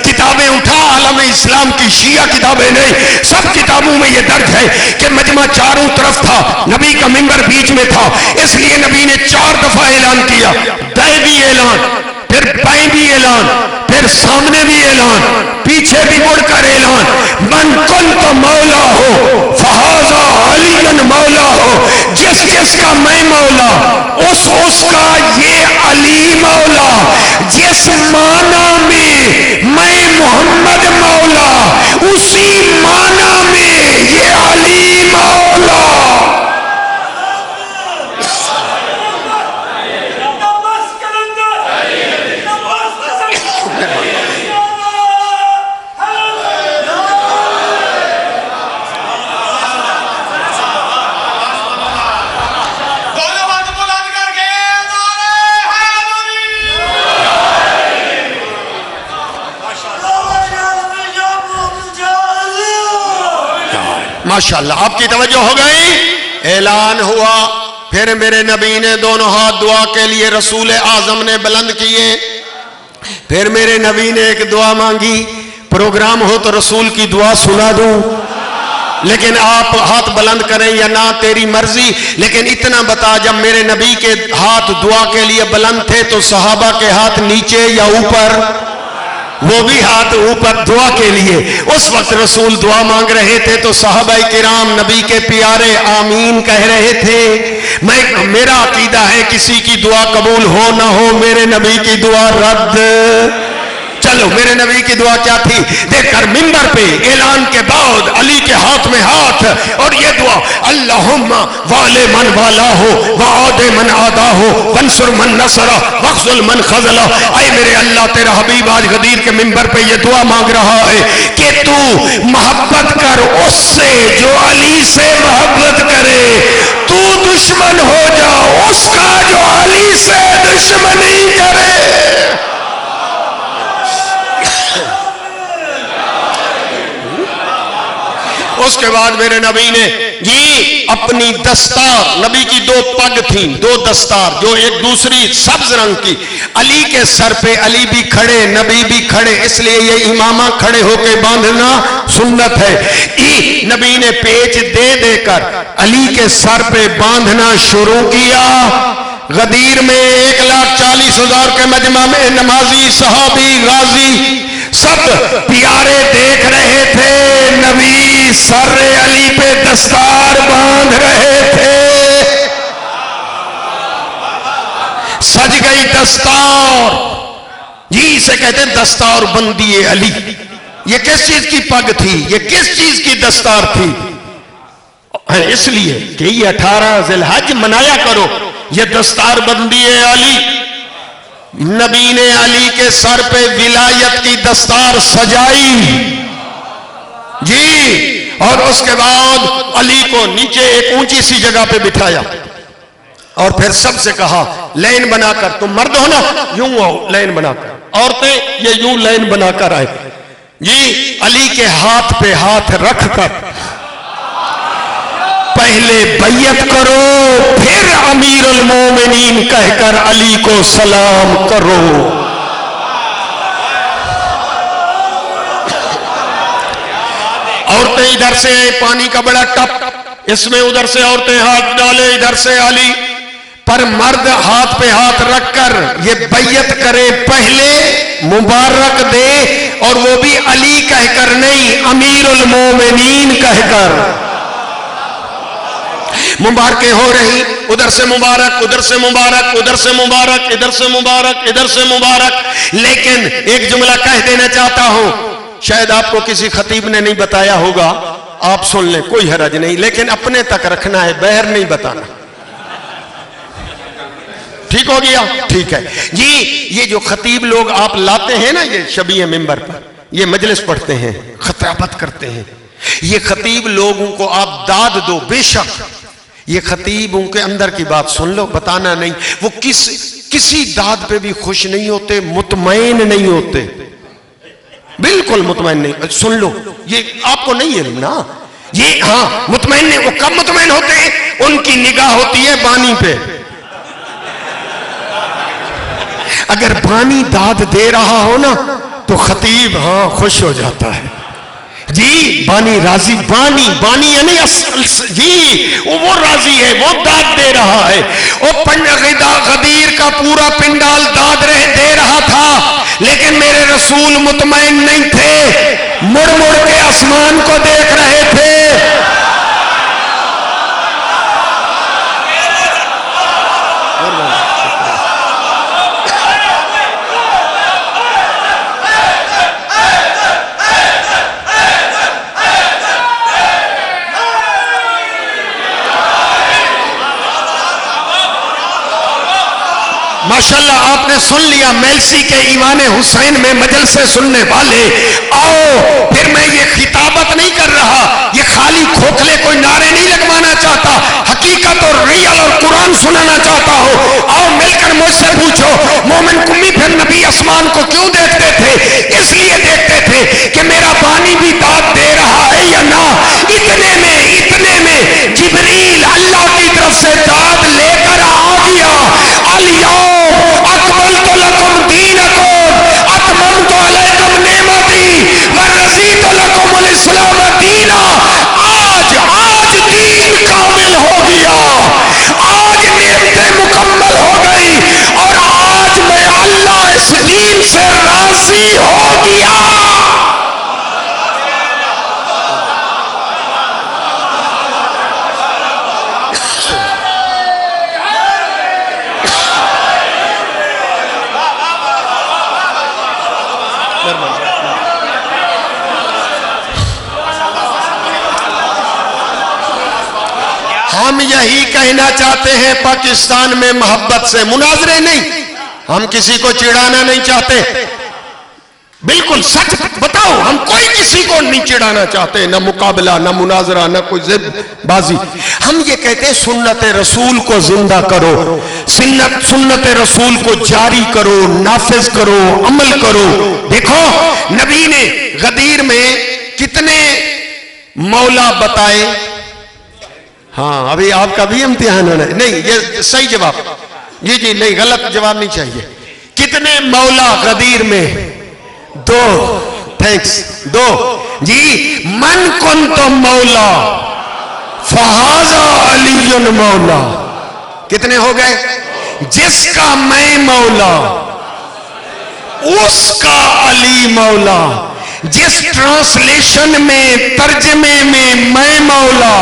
کتابیں اٹھا, عالم اسلام کی شیعہ کتابیں نہیں, سب کتابوں میں یہ درج ہے کہ مجمع چاروں طرف تھا, نبی کا منبر بیچ میں تھا. اس لیے نبی نے 4 دفعہ اعلان کیا, دائیں بھی اعلان, پھر بائیں بھی اعلان, پھر سامنے بھی اعلان, پیچھے بھی مڑ کر اعلان. من کنت مولا ہو فہذا علی مولا ہو, جس کا میں مولا اس کا یہ علی مولا. جس معنی میں محمد مولا, اسی معنی میں یہ علی مولا. ماشاءاللہ آپ کی توجہ ہو گئی. اعلان ہوا, پھر میرے نبی نے دونوں ہاتھ دعا کے لیے رسول اعظم نے بلند کیے. پھر میرے نبی نے ایک دعا مانگی, پروگرام ہو تو رسول کی دعا سنا دوں, لیکن آپ ہاتھ بلند کریں یا نہ تیری مرضی. لیکن اتنا بتا, جب میرے نبی کے ہاتھ دعا کے لیے بلند تھے تو صحابہ کے ہاتھ نیچے یا اوپر؟ وہ بھی ہاتھ اوپر دعا کے لیے. اس وقت رسول دعا مانگ رہے تھے تو صحابہ کرام نبی کے پیارے آمین کہہ رہے تھے. میرا عقیدہ ہے کسی کی دعا قبول ہو نہ ہو, میرے نبی کی دعا رد. چلو میرے نبی کی دعا کیا تھی دیکھ کر. منبر پہ اعلان کے بعد علی کے ہاتھ میں ہاتھ اور یہ دعا, اللہم والے من والا ہو وعاد من آدھا ہو وانصر من نصرہ وخذل من خذلہ. اے میرے اللہ, تیرا حبیب آج غدیر کے منبر پہ یہ دعا مانگ رہا ہے کہ تو محبت کر اس سے جو علی سے دشمنی کرے. اس کے بعد میرے نبی نے اپنی دستار، نبی کی 2 پگ تھیں، 2 دستار جو ایک دوسری سبز رنگ کی، علی کے سر پہ علی بھی کھڑے نبی بھی کھڑے، اس لیے یہ امامہ کھڑے ہو کے باندھنا سنت ہے. نبی نے پیچ دے دے کر علی کے سر پہ باندھنا شروع کیا. غدیر میں 1,40,000 کے مجمع میں نمازی، صحابی، غازی سب پیارے دیکھ رہے تھے. نبی سر علی پہ دستار باندھ رہے تھے. سج گئی دستار، اسے کہتے ہیں دستار بندی علی. یہ کس چیز کی پگ تھی؟ یہ کس چیز کی دستار تھی؟ اس لیے کہ یہ 18 ذی الحج منایا کرو. یہ دستار بندی علی. نبی نے علی کے سر پہ ولایت کی دستار سجائی اور اس کے بعد علی کو نیچے ایک اونچی سی جگہ پہ بٹھایا اور پھر سب سے کہا لائن بنا کر، تم مرد ہو نا، یوں آؤ لائن بنا کر. عورتیں یہ یوں لائن بنا کر آئے. علی کے ہاتھ پہ ہاتھ رکھ کر پہلے بیعت کرو، پھر امیر المومنین کہہ کر علی کو سلام کرو. عورتیں ادھر سے پانی کا بڑا ٹپ، اس میں ادھر سے عورتیں ہاتھ ڈالے، ادھر سے علی، پر مرد ہاتھ پہ ہاتھ رکھ کر یہ بیعت کرے، پہلے مبارک دے، اور وہ بھی علی کہہ کر نہیں، امیر المومنین کہہ کر. مبارکیں ہو رہی، ادھر سے مبارک، ادھر سے مبارک، ادھر سے مبارک، ادھر سے مبارک، ادھر سے مبارک. لیکن ایک جملہ کہہ دینا چاہتا ہوں، شاید آپ کو کسی خطیب نے نہیں بتایا ہوگا، آپ سن لیں، کوئی حرج نہیں، لیکن اپنے تک رکھنا ہے، باہر نہیں بتانا. ٹھیک ہو گیا؟ ٹھیک ہے یہ جو خطیب لوگ آپ لاتے ہیں نا، یہ شبیہ ممبر پر یہ مجلس پڑھتے ہیں، خطابت کرتے ہیں، یہ خطیب لوگوں کو آپ داد دو. بے شک یہ خطیب ان کے اندر کی بات سن لو، بتانا نہیں. وہ کسی داد پہ بھی خوش نہیں ہوتے، مطمئن نہیں ہوتے، بالکل مطمئن نہیں. سن لو، یہ آپ کو نہیں علم نا، یہ ہاں مطمئن نہیں. وہ کب مطمئن ہوتے ہیں؟ ان کی نگاہ ہوتی ہے بانی پہ. اگر بانی داد دے رہا ہو نا تو خطیب ہاں خوش ہو جاتا ہے. بانی راضی، بانی یعنی وہ راضی ہے، وہ داد دے رہا ہے. غدیر کا پورا پنڈال داد دے رہا تھا، لیکن میرے رسول مطمئن نہیں تھے، مڑ مڑ کے آسمان کو دیکھ رہے تھے. ماشاءاللہ آپ نے سن لیا. میلسی کے ایوان حسین میں مجلس سننے والے آؤ، پھر میں یہ خطابت نہیں کر رہا، یہ خالی کھوکھلے کوئی نعرے نہیں لگوانا چاہتا، حقیقت اور ریل اور قرآن سنانا چاہتا ہو. آؤ مل کر مجھ سے پوچھو، مومن کمی پھر نبی آسمان کو کیوں دیکھتے تھے؟ اس لیے دیکھتے تھے کہ میرا بانی بھی داد دے رہا ہے یا نہ. اتنے میں جبریل اللہ کی طرف سے داد لے کر آ گیا. الیوم اکملت لکم دینکم اتممت علیکم نعمتی ورضیت لکم الاسلام دینا. آج دین کامل ہو گیا، آج نعمتیں مکمل ہو گئی، اور آج میں اللہ اس دین سے راضی ہو گیا. ہم یہی کہنا چاہتے ہیں پاکستان میں محبت سے، مناظرے نہیں، ہم کسی کو چڑھانا نہیں چاہتے. بالکل سچ بتاؤ. ہم کوئی کسی کو نہیں چڑھانا چاہتے, نہ مقابلہ, نہ مناظرہ, نہ کوئی ضد بازی. ہم یہ کہتے ہیں سنت رسول کو زندہ کرو, سنت رسول کو جاری کرو, نافذ کرو, عمل کرو. دیکھو نبی نے غدیر میں کتنے مولا بتائے. ہاں ابھی آپ کا بھی امتحان ہونا ہے. نہیں یہ صحیح جواب. جی نہیں, غلط جواب نہیں چاہیے. کتنے مولا غدیر میں؟ 2. تھینکس. 2. جی من کنت مولا فہذا علی مولا. کتنے ہو گئے؟ جس کا میں مولا اس کا علی مولا. جس ٹرانسلیشن میں, ترجمے میں مولا,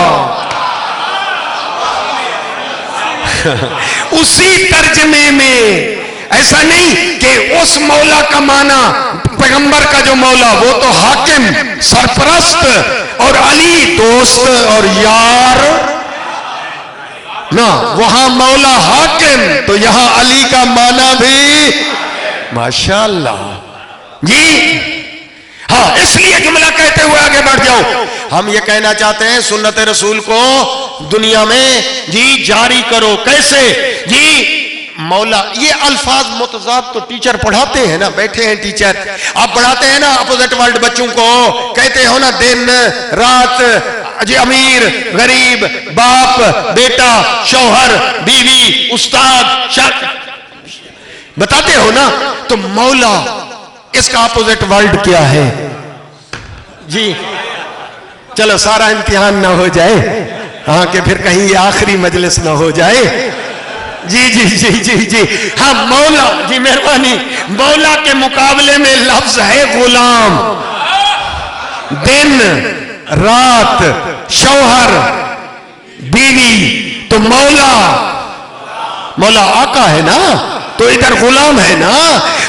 اسی ترجمے میں. ایسا نہیں کہ اس مولا کا معنی پیغمبر کا جو مولا وہ تو حاکم, سرپرست, اور علی دوست اور یار. نہ وہاں مولا حاکم, تو یہاں علی کا معنی بھی ماشاءاللہ. جی ہاں, اس لیے جملہ کہتے ہوئے آگے بڑھ جاؤ. ہم یہ کہنا چاہتے ہیں سنت رسول کو دنیا میں جی جاری کرو. کیسے؟ جی مولا, یہ الفاظ متضاد تو ٹیچر پڑھاتے ہیں نا, بیٹھے ہیں ٹیچر, آپ پڑھاتے ہیں نا اپوزٹ ورلڈ بچوں کو, کہتے ہو نا دن رات, جی امیر غریب, باپ بیٹا, شوہر بیوی, استاد بتاتے ہو نا. تو مولا اس کا اپوزٹ ورلڈ کیا ہے؟ جی چلو سارا امتحان نہ ہو جائے, ہاں کہ پھر کہیں یہ آخری مجلس نہ ہو جائے. جی ہاں مولا, جی مہربانی. مولا کے مقابلے میں لفظ ہے غلام. دن رات, شوہر بیوی, تو مولا آقا ہے نا, تو ادھر غلام ہے نا.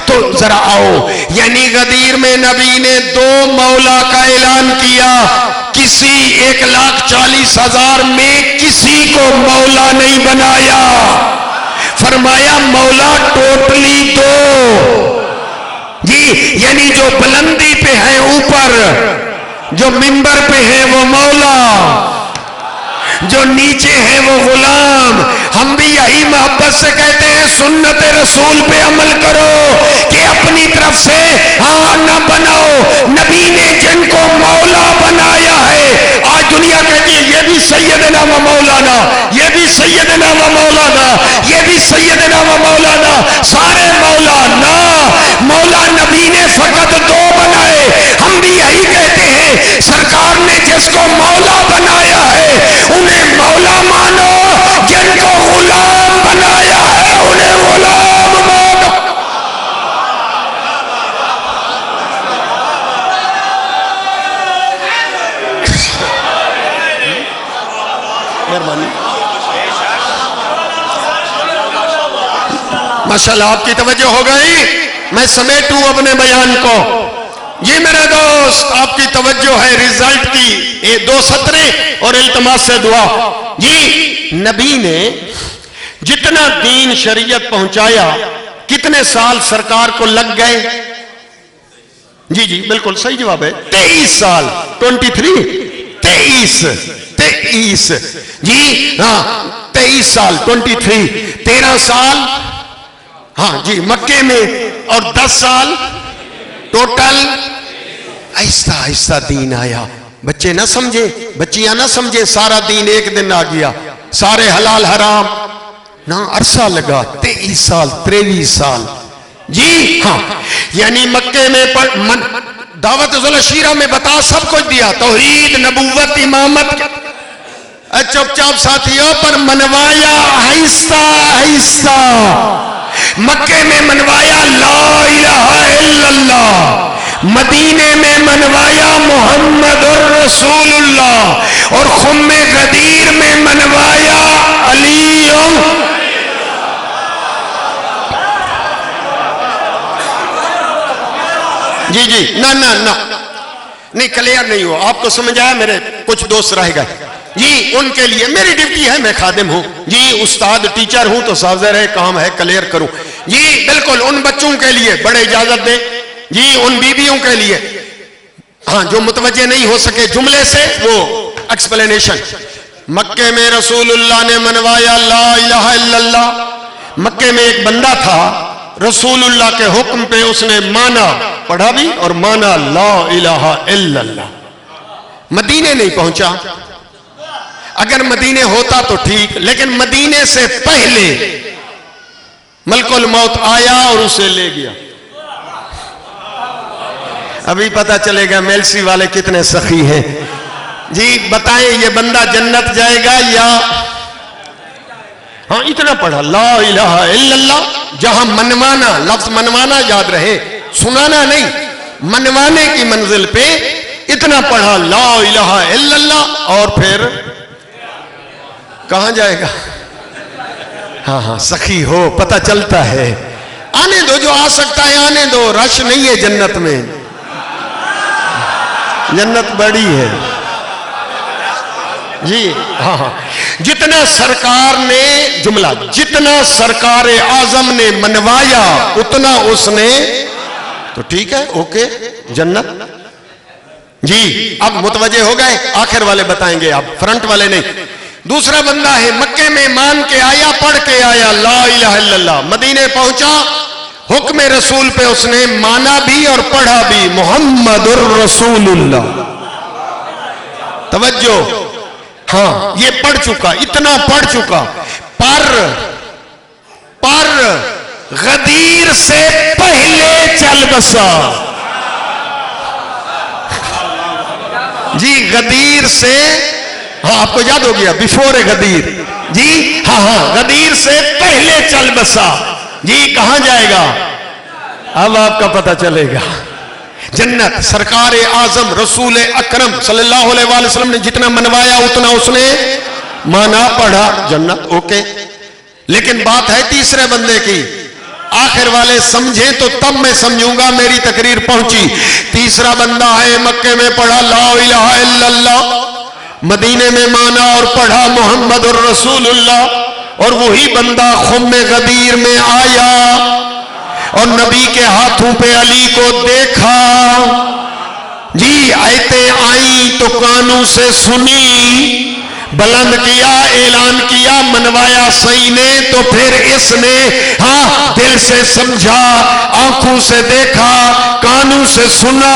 تو ذرا آؤ, یعنی غدیر میں نبی نے 2 مولا کا اعلان کیا. کسی 1,40,000 میں کسی کو مولا نہیں بنایا. فرمایا مولا ٹوٹلی 2. جی یعنی جو بلندی پہ ہے اوپر, جو منبر پہ ہے وہ مولا, جو نیچے ہے وہ غلام. ہم بھی یہی محبت سے کہتے ہیں سنت رسول پہ عمل کرو, کہ اپنی طرف سے ہاں نہ بناؤ. نبی نے جن کو مولا بنایا ہے, آج دنیا کہتی ہے یہ بھی سیدنا و مولانا, یہ بھی سیدنا و مولانا, یہ بھی سیدنا و مولانا, سارے مولانا. مولا نبی نے فقط 2 بنائے. ہم بھی یہی کہتے ہیں سرکار نے جس کو مولا بنایا ہے انہیں مولا مانو, جن کو غلام بنایا ہے انہیں غلام مانو. مہربانی. ماشاءاللہ آپ کی توجہ ہو گئی. میں سمیٹوں اپنے بیان کو. جی میرے دوست, آپ کی توجہ ہے رزلٹ کی. 2 سطریں اور التماس سے دعا. جی نبی نے جتنا دین شریعت پہنچایا, کتنے سال سرکار کو لگ گئے؟ جی بالکل صحیح جواب ہے. 23 سال. 23 23 جی ہاں 23 سال. 23 13 سال ہاں جی مکے میں, اور 10 سال ٹوٹل. آہستہ آہستہ دین آیا. بچے نہ سمجھے, بچیاں نہ سمجھے سارا دین ایک دن آ گیا, سارے حلال حرام نہ, عرصہ لگا. 23 سال 23 سال. جی ہاں یعنی مکے میں دعوت ذوالعشیرہ میں بتا سب کچھ دیا, توحید, نبوت, امامت. چپ چاپ ساتھیوں, پر منوایا آہستہ آہستہ. مکے میں منوایا لا الہ الا اللہ, مدینے میں منوایا محمد الرسول اللہ, اور خم غدیر میں منوایا علی. جی نہ نہیں, کلیئر نہیں ہوا. آپ کو سمجھ آیا؟ میرے کچھ دوست رہ گئے. جی ان کے لیے میری ڈیوٹی ہے, میں خادم ہوں. جی استاد ٹیچر ہوں تو صاحب ہے کام ہے کلیئر کروں. جی بالکل ان بچوں کے لیے بڑے اجازت دیں. جی ان بیویوں کے لیے، ہاں جو متوجہ نہیں ہو سکے جملے سے وہ ایکسپلینیشن. مکے میں رسول اللہ نے منوایا لا الہ الا اللہ. مکے میں ایک بندہ تھا، رسول اللہ کے حکم پہ اس نے مانا، پڑھا بھی اور مانا لا الہ الا اللہ. مدینے نہیں پہنچا، اگر مدینے ہوتا تو ٹھیک، لیکن مدینے سے پہلے ملک الموت آیا اور اسے لے گیا. ابھی پتہ چلے گا میلسی والے کتنے سخی ہیں. جی بتائیں یہ بندہ جنت جائے گا یا؟ ہاں اتنا پڑھا لا الہ الا اللہ. جہاں منوانا، لفظ منوانا یاد رہے، سنانا نہیں، منوانے کی منزل پہ اتنا پڑھا لا الہ الا اللہ، اور پھر کہاں جائے گا؟ ہاں ہاں سخی ہو، پتہ چلتا ہے. آنے دو جو آ سکتا ہے آنے دو، رش نہیں ہے جنت میں، جنت بڑی ہے. جی ہاں ہاں جتنا سرکار نے جملہ، جتنا سرکار اعظم نے منوایا اتنا اس نے، تو ٹھیک ہے اوکے جنت. جی اب متوجہ ہو گئے؟ آخر والے بتائیں گے، آپ فرنٹ والے نہیں. دوسرا بندہ ہے مکے میں مان کے آیا، پڑھ کے آیا لا الہ الا اللہ. مدینے پہنچا، حکم رسول پہ اس نے مانا بھی اور پڑھا بھی محمد الرسول اللہ. توجہ، ہاں یہ پڑھ چکا، اتنا پڑھ چکا، پر غدیر سے پہلے چل بسا. جی غدیر سے، ہاں آپ کو یاد ہو گیا بیفور غدیر. جی ہاں ہاں غدیر سے پہلے چل بسا. جی کہاں جائے گا؟ اب آپ کا پتہ چلے گا. جنت. سرکار اعظم رسول اکرم صلی اللہ علیہ وآلہ وسلم نے جتنا منوایا اتنا اس نے مانا، پڑھا، جنت اوکے. لیکن بات ہے تیسرے بندے کی. آخر والے سمجھیں تو تب میں سمجھوں گا میری تقریر پہنچی. تیسرا بندہ ہے مکے میں پڑھا لا الہ الا اللہ، مدینے میں مانا اور پڑھا محمد الرسول اللہ، اور وہی بندہ خم غدیر میں آیا اور نبی کے ہاتھوں پہ علی کو دیکھا. جی آیتیں آئیں تو کانوں سے سنی، بلند کیا، اعلان کیا، منوایا صحیح نے، تو پھر اس نے ہاں دل سے سمجھا، آنکھوں سے دیکھا، کانوں سے سنا،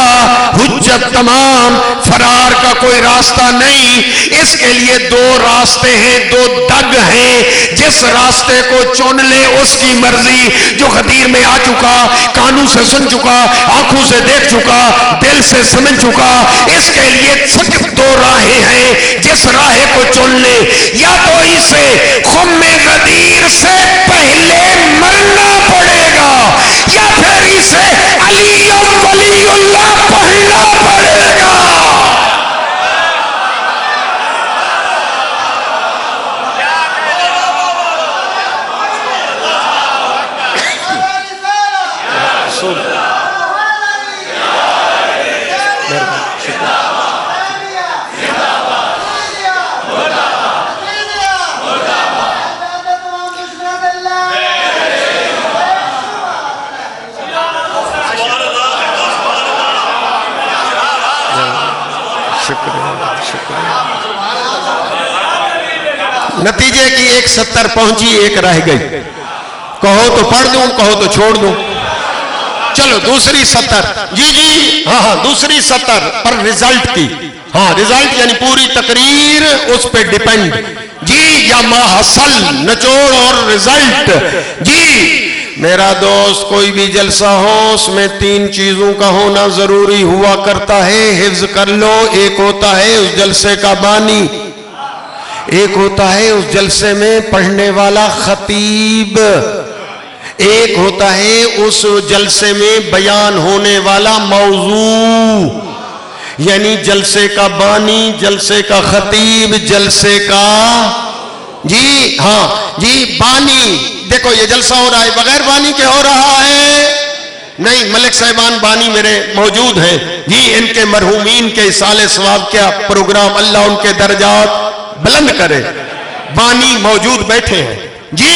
حجت تمام، فرار کا کوئی راستہ نہیں. اس کے لیے دو راستے ہیں، دو دگ ہیں. جس راستے کو چن لے اس کی مرضی. جو غدیر میں آ چکا، کانوں سے سن چکا، آنکھوں سے دیکھ چکا، دل سے سمجھ چکا، اس کے لیے صرف دو راہیں ہیں. جس راہ کو چن لے، یا تو اسے خم غدیر سے پہلے مرنا پڑے گا، یا پھر اسے علی ولی اللہ پڑھنا پڑے گا. نتیجے کی 170 پہنچی، ایک رہ گئی. کہو تو پڑھ دوں، کہو تو چھوڑ دوں. چلو دوسری 70. جی ہاں ہاں دوسری 70 پر رزلٹ کی. ہاں رزلٹ یعنی پوری تقریر اس پہ ڈیپینڈ. جی یا ما حصل، نچوڑ اور رزلٹ. جی میرا دوست کوئی بھی جلسہ ہو اس میں 3 چیزوں کا ہونا ضروری ہوا کرتا ہے، حفظ کر لو. ایک ہوتا ہے اس جلسے کا بانی، ایک ہوتا ہے اس جلسے میں پڑھنے والا خطیب، ایک ہوتا ہے اس جلسے میں بیان ہونے والا موضوع. یعنی جلسے کا بانی، جلسے کا خطیب، جلسے کا جی ہاں جی بانی. دیکھو یہ جلسہ ہو رہا ہے بغیر بانی کے ہو رہا ہے؟ نہیں، ملک صاحبان بانی میرے موجود ہیں. جی ان کے مرحومین کے اصالہ ثواب کیا پروگرام، اللہ ان کے درجات بلند کرے. بانی موجود بیٹھے ہیں. جی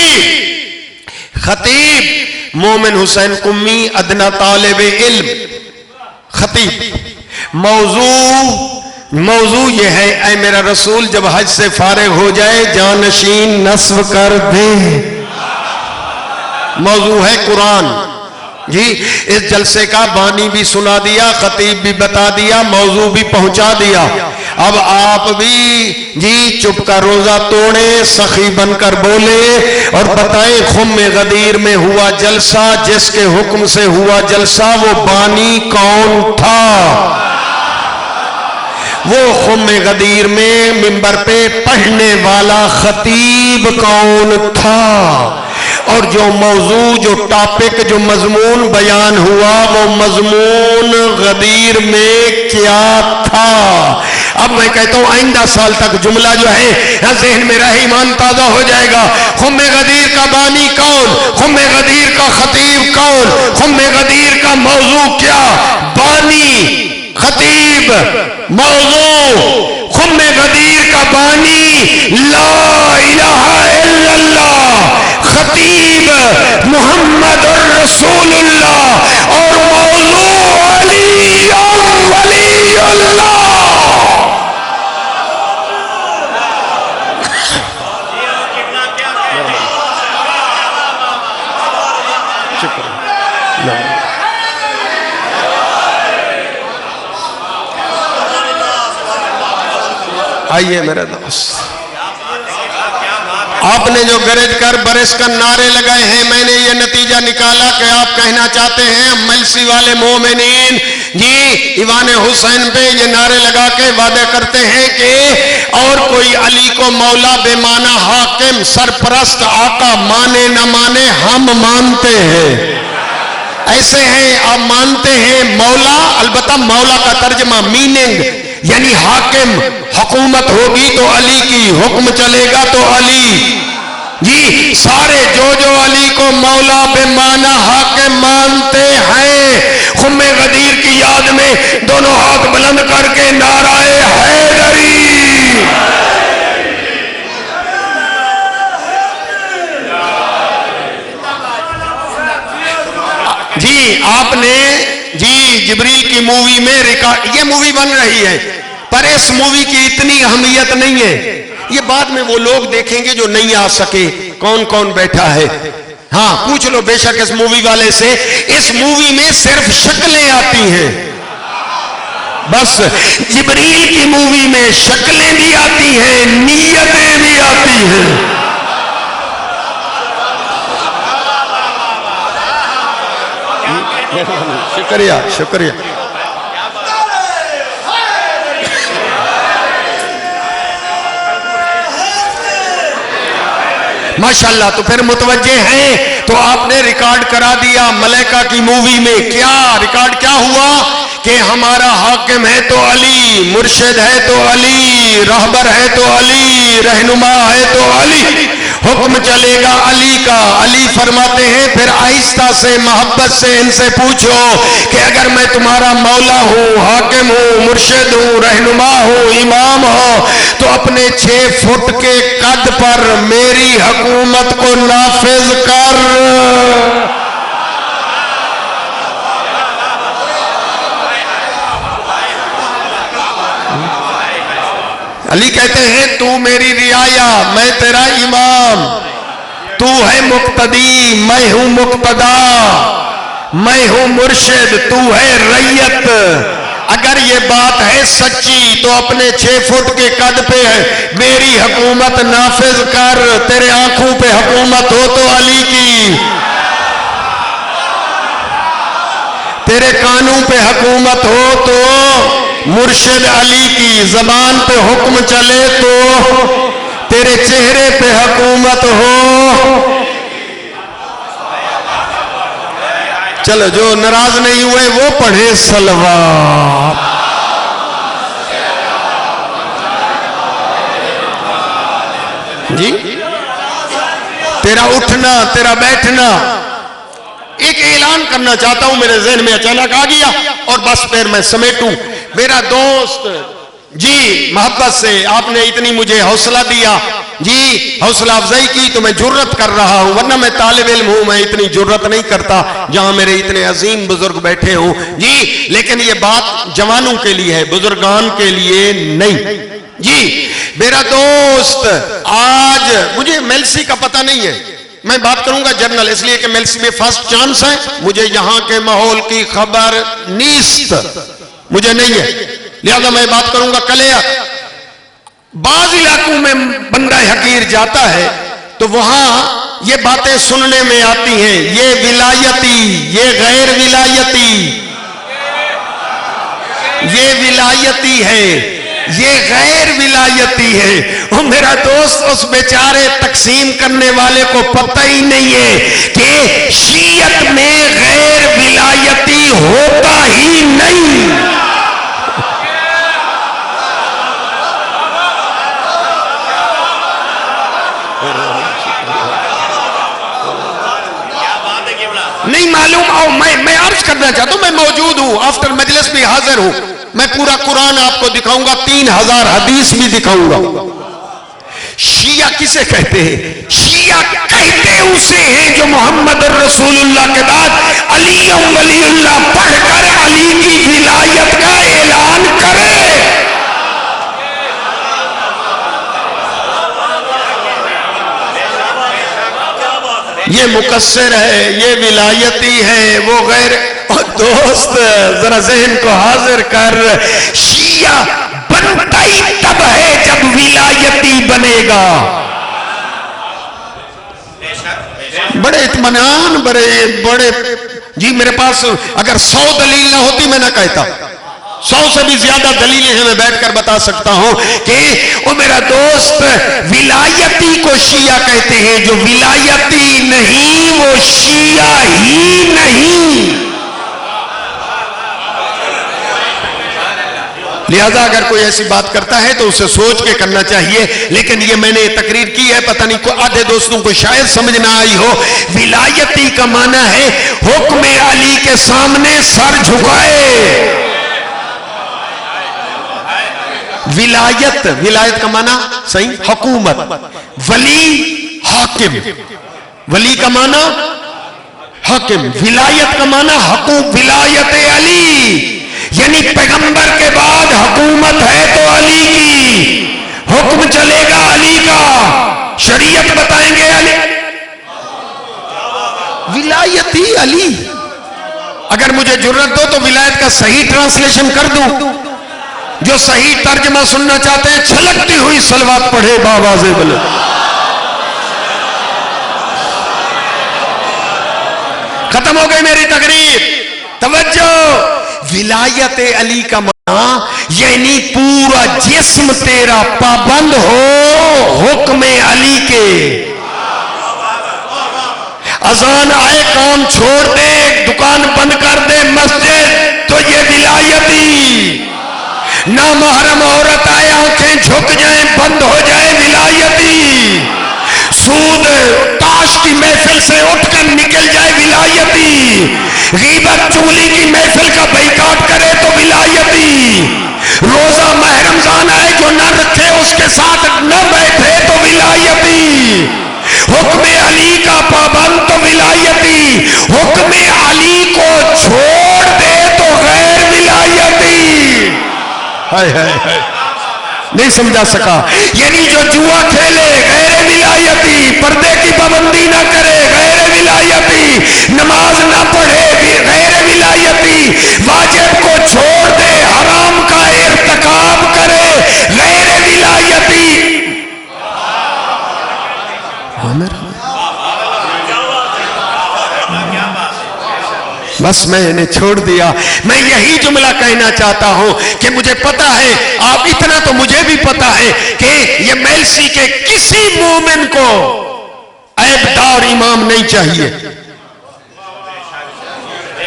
خطیب مومن حسین قمی ادنا طالب علم خطیب. موضوع یہ ہے اے میرا رسول جب حج سے فارغ ہو جائے جانشین نصب کر دے. موضوع ہے قرآن. جی اس جلسے کا بانی بھی سنا دیا, خطیب بھی بتا دیا, موضوع بھی پہنچا دیا. اب آپ بھی جی چپ کا روزہ توڑے, سخی بن کر بولے اور بتائیں خم غدیر میں ہوا جلسہ, جس کے حکم سے ہوا جلسہ وہ بانی کون تھا؟ وہ خم غدیر میں منبر پہ پڑھنے والا خطیب کون تھا؟ اور جو موضوع, جو ٹاپک, جو مضمون بیان ہوا وہ مضمون غدیر میں کیا تھا؟ اب میں کہتا ہوں آئندہ سال تک جملہ جو ہے ذہن میں رہے, ایمان تازہ ہو جائے گا. خم غدیر کا بانی کون؟ خم غدیر کا خطیب کون؟ خم غدیر کا موضوع کیا؟ بانی, خطیب, موضوع. خم غدیر کا بانی لا الہ الا اللہ, خطیب محمد رسول اللہ, اور موضوع علی ولی اللہ. آئیے میرے دوست, آپ نے جو گرج کر برس کر نعرے لگائے ہیں, میں نے یہ نتیجہ نکالا کہ آپ کہنا چاہتے ہیں ملسی والے مومنین جی ایوان حسین پہ یہ نعرے لگا کے وعدے کرتے ہیں کہ اور کوئی علی کو مولا بے معنی حاکم سرپرست آقا مانے نہ مانے ہم مانتے ہیں. ایسے ہیں آپ مانتے ہیں مولا, البتہ مولا کا ترجمہ میننگ یعنی حاکم, حکومت ہوگی تو علی کی, حکم چلے گا تو علی. جی سارے جو علی کو مولا بے معنی حاکم مانتے ہیں, خم غدیر کی یاد میں دونوں ہاتھ بلند کر کے نعرہ حیدری. جی آپ نے جی جبریل کی مووی میں ریکارڈ, یہ مووی بن رہی ہے پر اس مووی کی اتنی اہمیت نہیں ہے. یہ بعد میں وہ لوگ دیکھیں گے جو نہیں آ سکے کون کون بیٹھا ہے. ہاں پوچھ لو بے شک اس مووی والے سے, اس مووی میں صرف شکلیں آتی ہیں. بس جبریل کی مووی میں شکلیں بھی آتی ہیں, نیتیں بھی آتی ہیں. شکریہ شکریہ. ماشاءاللہ. تو پھر متوجہ ہیں, تو آپ نے ریکارڈ کرا دیا ملائکہ کی مووی میں. کیا ریکارڈ کیا ہوا کہ ہمارا حاکم ہے تو علی, مرشد ہے تو علی, رہبر ہے تو علی, رہنما ہے تو علی, حکم چلے گا علی کا. علی فرماتے ہیں پھر آہستہ سے محبت سے ان سے پوچھو کہ اگر میں تمہارا مولا ہوں, حاکم ہوں, مرشد ہوں, رہنما ہوں, امام ہوں, تو اپنے 6 فٹ کے قد پر میری حکومت کو نافذ کر. علی کہتے ہیں تو میری رعایا, میں تیرا امام, تو ہے مقتدی, میں ہوں مقتدا, میں ہوں مرشد, تو ہے ریت. اگر یہ بات ہے سچی تو اپنے 6 فٹ کے قد پہ میری حکومت نافذ کر. تیرے آنکھوں پہ حکومت ہو تو علی کی, تیرے کانوں پہ حکومت ہو تو مرشد علی کی, زبان پہ حکم چلے تو تیرے چہرے پہ حکومت ہو. چلو جو ناراض نہیں ہوئے وہ پڑھے صلوات. جی تیرا اٹھنا, تیرا بیٹھنا. ایک اعلان کرنا چاہتا ہوں, میرے ذہن میں اچانک آ گیا اور بس پھر میں سمیٹوں. میرا دوست جی محبت سے آپ نے اتنی مجھے حوصلہ دیا، جی حوصلہ افزائی کی تو میں جرت کر رہا ہوں، ورنہ میں طالب علم ہوں، میں اتنی جرت نہیں کرتا جہاں میرے اتنے عظیم بزرگ بیٹھے ہوں جی. لیکن یہ بات جوانوں کے لیے ہے، بزرگان کے لیے نہیں. جی میرا دوست، آج مجھے میلسی کا پتہ نہیں ہے، میں بات کروں گا جنرل، اس لیے کہ میلسی میں فرسٹ چانس ہے، مجھے یہاں کے ماحول کی خبر نیست، مجھے نہیں ہے، لہذا میں بات کروں گا کلیئر. بعض علاقوں میں بندہ حقیر جاتا ہے تو وہاں یہ باتیں سننے میں آتی ہیں، یہ ولایتی، یہ غیر ولایتی، یہ ولایتی ہے، یہ غیر ولایتی ہے. وہ میرا دوست اس بیچارے تقسیم کرنے والے کو پتہ ہی نہیں ہے کہ شیعت میں غیر ولایتی ہوتا ہی نہیں. نہیں معلوم. آؤ میں عرض کرنا چاہتا ہوں، میں موجود ہوں، آفٹر مجلس بھی حاضر ہوں، میں پورا قرآن آپ کو دکھاؤں گا، 3000 حدیث بھی دکھاؤں گا. شیعہ کسے کہتے ہیں؟ شیعہ کہتے اسے ہیں جو محمد رسول اللہ کے بعد علی ولی اللہ پڑھ کر علی کی ولایت کا اعلان کرے. یہ مقصر ہے، یہ ولایتی ہے، وہ غیر. دوست ذرا ذہن کو حاضر کر، شیعہ بنتا ہی تب ہے جب ولایتی بنے گا. بڑے اطمینان، بڑے جی میرے پاس اگر 100 دلیل نہ ہوتی میں نہ کہتا، 100 سے بھی زیادہ دلیلیں ہیں، میں بیٹھ کر بتا سکتا ہوں کہ وہ میرا دوست ولایتی کو شیعہ کہتے ہیں، جو ولایتی نہیں وہ شیعہ ہی نہیں. لہذا اگر کوئی ایسی بات کرتا ہے تو اسے سوچ کے کرنا چاہیے. لیکن یہ میں نے تقریر کی ہے، پتہ نہیں کو آدھے دوستوں کو شاید سمجھ نہ آئی ہو. ولایتی کا معنی ہے حکم علی کے سامنے سر جھکائے. ولایت کا معنی صحیح حکومت، ولی حاکم، ولی کا معنی حاکم، ولایت کا معنی حکومت. ولایت علی یعنی پیغمبر کے بعد حکومت ہے تو علی کی، حکم چلے گا علی کا، شریعت بتائیں گے علی. ولایتی علی. اگر مجھے جرت دو تو ولایت کا صحیح ٹرانسلیشن کر دوں. جو صحیح ترجمہ سننا چاہتے ہیں چھلکتی ہوئی صلوات پڑھے باواز بلند. ختم ہو گئی میری تقریر. توجہ. ولایت علی کا معنی یعنی پورا جسم تیرا پابند ہو حکم علی کے. اذان آئے کام چھوڑ دے، دکان بند کر دے، مسجد، تو یہ ولایتی. نامحرم عورت آئے آنکھیں جھک جائیں بند ہو جائے ولایتی. سود تاش کی محفل سے اٹھ کر نکل جائے ولایتی. غیبت چغلی کی محفل کا بائیکاٹ کرے تو ولایتی. روزہ ماہ رمضان آئے جو نہ رکھے اس کے ساتھ نہ بیٹھے تو ولایتی. حکم علی کا پابند تو ولایتی. حکم علی کو چھوڑ دے تو غیر ولایتی. نہیں سمجھا سکا. یعنی جو جوا کھیلے غیر ولایتی، پردے کی پابندی نہ کرے غیر ولایتی، نماز نہ پڑھے غیر ولایتی، واجب کو چھوڑ دے حرام کا ارتکاب کرے غیر ولایتی. بس میں نے چھوڑ دیا. میں یہی جملہ کہنا چاہتا ہوں کہ مجھے پتا ہے، آپ اتنا تو مجھے بھی پتا ہے کہ یہ میلسی کے کسی مومن کو عیبدار امام نہیں چاہیے.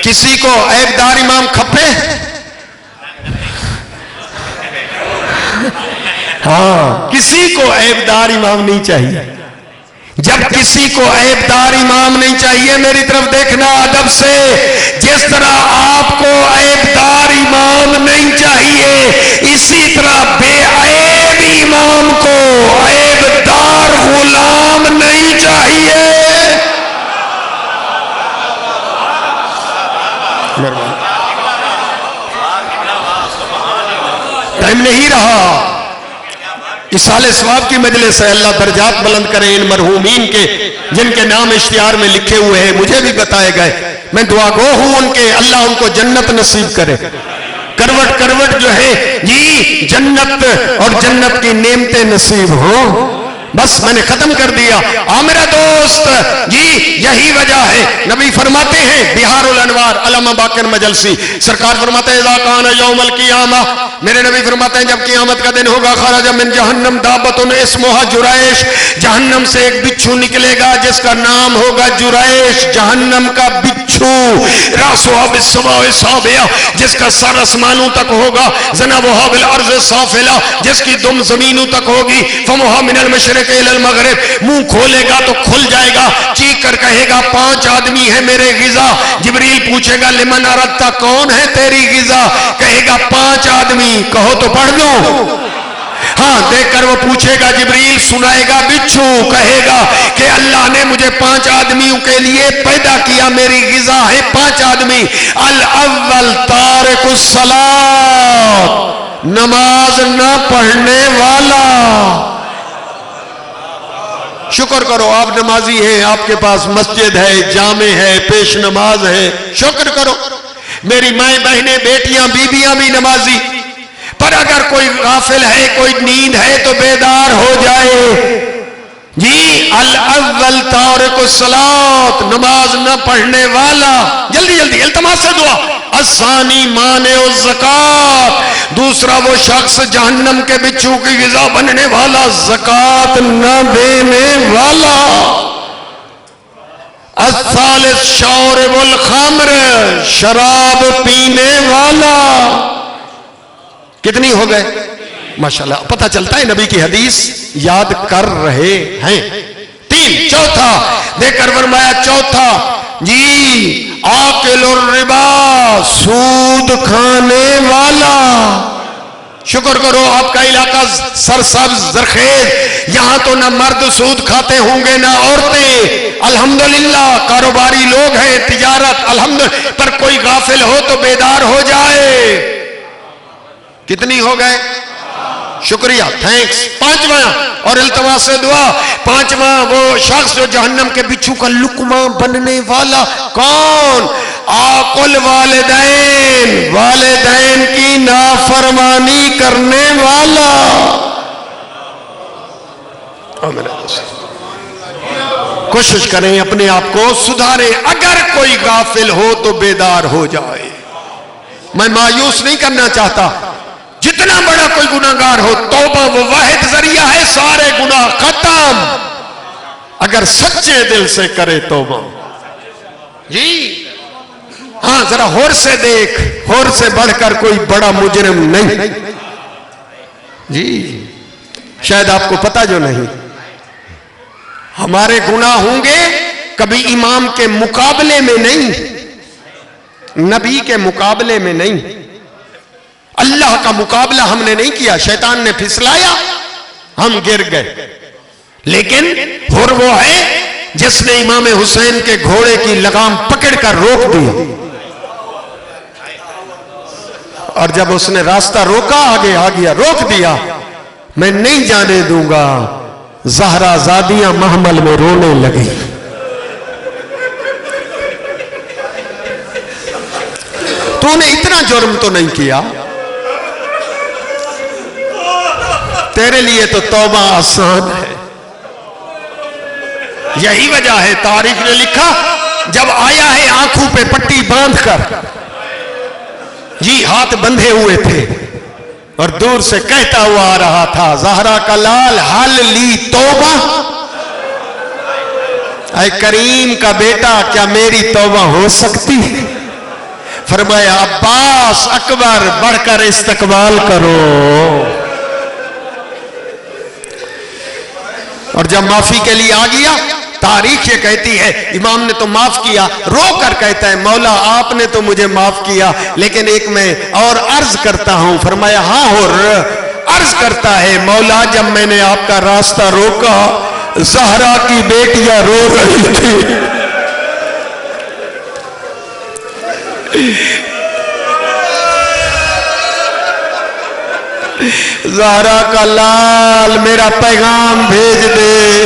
کسی کو عیبدار امام کھپے؟ ہاں، کسی کو عیبدار امام نہیں چاہیے. جب کسی کو عیبدار امام نہیں چاہیے، میری طرف دیکھنا ادب سے، جس طرح آپ کو عیبدار امام نہیں چاہیے، اسی طرح بے عیب امام کو عیبدار غلام نہیں چاہیے۔ ٹائم نہیں رہا، اصالہ ثواب کی مجلس ہے، اللہ درجات بلند کرے ان مرحومین کے جن کے نام اشتہار میں لکھے ہوئے ہیں، مجھے بھی بتائے گئے، میں دعا گو ہوں ان کے، اللہ ان کو جنت نصیب کرے، کروٹ کروٹ جو ہے جی جنت اور جنت کی نعمتیں نصیب ہوں۔ بس میں نے ختم کر دیا۔ میرا دوست جی یہی وجہ ہے، نبی فرماتے ہیں بہار الانوار علامہ باقر مجلسی سرکار فرماتے ہیں اذا کان یوم القیامہ، میرے نبی فرماتے ہیں جب قیامت کا دن ہوگا، خرج من جہنم دابۃ اسمھا جریش، جہنم سے ایک بچھو نکلے گا جس کا نام ہوگا جریش، جہنم کا بچھو، راسھا بالسماء سابعہ، جس کا سر آسمانوں تک ہوگا، ذنبھا بالارض سافلہ، جس کی دم زمینوں تک ہوگی، فمھا من المشرق الى المغرب، منہ کھولے گا تو کھل جائے گا، چیخ کر کہے گا 5 آدمی ہیں میرے غذا۔ جبریل پوچھے گا لمن اردت، کون ہے تیری غذا؟ کہے گا 5 آدمی، کہو تو پڑھ دوں؟ ہاں دیکھ کر وہ پوچھے گا، جبریل سنائے گا بچھو، کہے گا کہ اللہ نے مجھے 5 آدمیوں کے لیے پیدا کیا، میری غذا ہے 5 آدمی۔ الاول تارک الصلاۃ، نماز نہ پڑھنے والا۔ شکر کرو آپ نمازی ہیں، آپ کے پاس مسجد ہے، جامع ہے، پیش نماز ہے، شکر کرو۔ میری مائیں بہنیں بیٹیاں بیویاں بھی نمازی، پر اگر کوئی غافل ہے، کوئی نیند ہے تو بیدار ہو جائے جی۔ الاول تارک الصلاۃ، نماز نہ پڑھنے والا، جلدی جلدی التماس سے دعا۔ الثانی مانع الزکوٰۃ، دوسرا وہ شخص جہنم کے بچھو کی غذا بننے والا، زکوٰۃ نہ دینے والا۔ الثالث شارب الخمر، شراب پینے والا۔ کتنی ہو گئے؟ ماشاءاللہ پتہ چلتا ہے نبی کی حدیث یاد کر رہے ہیں۔ 3، چوتھا دیکھ کر فرمایا چوتھا جی آکل الربا، سود کھانے والا۔ شکر کرو آپ کا علاقہ سرسبز زرخیز، یہاں تو نہ مرد سود کھاتے ہوں گے نہ عورتیں، الحمدللہ کاروباری لوگ ہیں، تجارت الحمدللہ، پر کوئی غافل ہو تو بیدار ہو جائے۔ کتنی ہو گئے؟ شکریہ، تھینکس۔ 5واں اور التماس سے دعا، 5واں وہ شخص جو جہنم کے بچھو کا لقمہ بننے والا، کون؟ عاقل والدین، والدین کی نافرمانی کرنے والا۔ کوشش کریں اپنے آپ کو سدھاریں، اگر کوئی غافل ہو تو بیدار ہو جائے۔ میں مایوس نہیں کرنا چاہتا، جتنا بڑا کوئی گناہگار ہو، توبہ وہ واحد ذریعہ ہے سارے گناہ ختم، اگر سچے دل سے کرے توبہ جی۔ ہاں ذرا ہور سے دیکھ، ہور سے بڑھ کر کوئی بڑا مجرم نہیں جی۔ شاید آپ کو پتہ جو نہیں، ہمارے گناہ ہوں گے کبھی امام کے مقابلے میں نہیں، نبی کے مقابلے میں نہیں، اللہ کا مقابلہ ہم نے نہیں کیا، شیطان نے پھسلایا ہم گر گئے، لیکن ہر وہ ہے جس نے امام حسین کے گھوڑے کی لگام پکڑ کر روک دی، اور جب اس نے راستہ روکا آگے آ گیا، روک دیا، میں نہیں جانے دوں گا، زہرا زادیاں محمل میں رونے لگی۔ تو نے اتنا جرم تو نہیں کیا، تیرے لیے تو توبہ آسان ہے۔ یہی وجہ ہے تاریخ نے لکھا، جب آیا ہے آنکھوں پہ پٹی باندھ کر جی، ہاتھ بندھے ہوئے تھے اور دور سے کہتا ہوا آ رہا تھا، زہرا کا لال حل لی توبہ، اے کریم کا بیٹا کیا میری توبہ ہو سکتی ہے؟ فرمایا عباس اکبر بڑھ کر استقبال کرو۔ اور جب معافی کے لیے آ گیا، تاریخ یہ کہتی ہے امام نے تو معاف کیا، رو کر کہتا ہے مولا آپ نے تو مجھے معاف کیا، لیکن ایک میں اور عرض کرتا ہوں۔ فرمایا ہاں ہو عرض کرتا ہے مولا جب میں نے آپ کا راستہ روکا زہرا کی بیٹیاں رو رہی تھی، زہرا کا لال میرا پیغام بھیج دے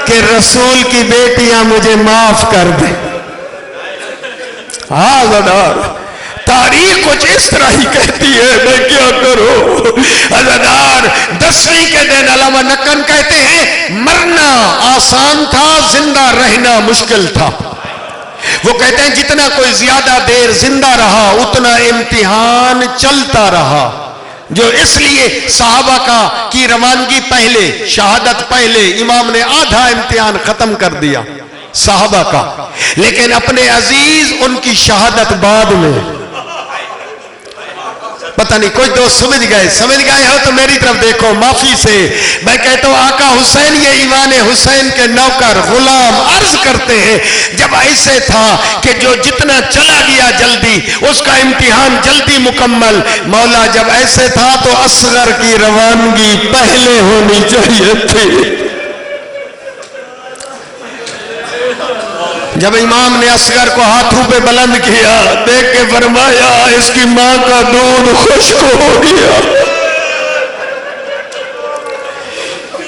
کہ رسول کی بیٹیاں مجھے معاف کر دے۔ عزادار تاریخ کچھ اس طرح ہی کہتی ہے، میں کیا کروں؟ عزادار 10ویں کے دن علامہ نقن کہتے ہیں مرنا آسان تھا، زندہ رہنا مشکل تھا۔ وہ کہتے ہیں جتنا کوئی زیادہ دیر زندہ رہا اتنا امتحان چلتا رہا، جو اس لیے صحابہ کی روانگی پہلے، شہادت پہلے، امام نے آدھا امتحان ختم کر دیا صحابہ کا، لیکن اپنے عزیز ان کی شہادت بعد میں۔ پتہ نہیں کچھ دوست سمجھ گئے ہو تو میری طرف دیکھو معافی سے میں کہتا ہوں آقا حسین یہ ایوان حسین کے نوکر غلام عرض کرتے ہیں جب ایسے تھا کہ جو جتنا چلا گیا جلدی اس کا امتحان جلدی مکمل، مولا جب ایسے تھا تو اصغر کی روانگی پہلے ہونی چاہیے تھی۔ جب امام نے اصغر کو ہاتھوں پہ بلند کیا دیکھ کے فرمایا اس کی ماں کا دودھ خشک ہو گیا۔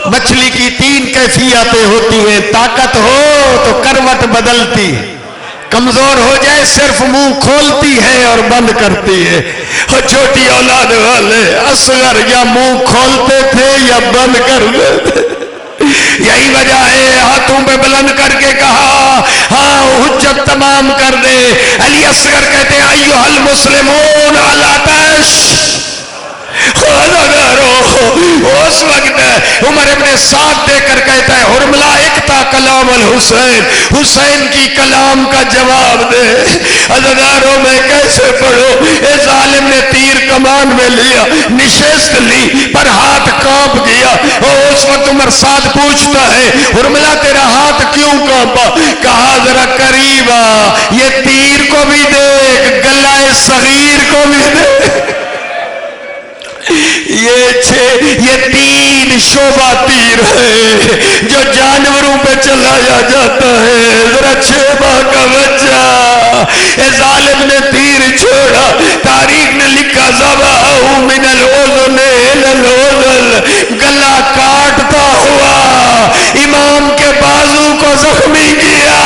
مچھلی کی 3 کیفیتیں ہوتی ہیں، طاقت ہو تو کروٹ بدلتی، کمزور ہو جائے صرف منہ کھولتی ہے اور بند کرتی ہے۔ اور چھوٹی اولاد والے اصغر یا منہ کھولتے تھے یا بند کرتے تھے، یہی وجہ ہے ہاتھوں پہ بلند کر کے کہا ہاں حجت تمام کر دے۔ علی اصغر کہتے ہیں ایھا المسلمون علی تش، اس وقت عمر ابن سعد دے کر کہتا ہے حرملہ اقتا کلام الحسین، حسین کی کلام کا جواب دے۔ عزیزانو میں کیسے پڑھوں؟ اس ظالم نے تیر کمان میں لیا، نشست لی پر ہاتھ کانپ گیا، اور اس وقت عمر سعد پوچھتا ہے حرملہ تیرا ہاتھ کیوں کانپا؟ کہا ذرا قریب آ، یہ تیر کو بھی دیکھ، گلہ صغیر کو بھی دیکھ، یہ 3 شعبہ تیر ہے جو جانوروں پہ چلایا جاتا ہے۔ ذرا 6 ماہ کا بچہ، اے ظالم نے تیر چھوڑا، تاریخ نے لکھا ذبحہ من الاذن الی الاذن، گلا کاٹتا ہوا امام کے بازو کو زخمی کیا۔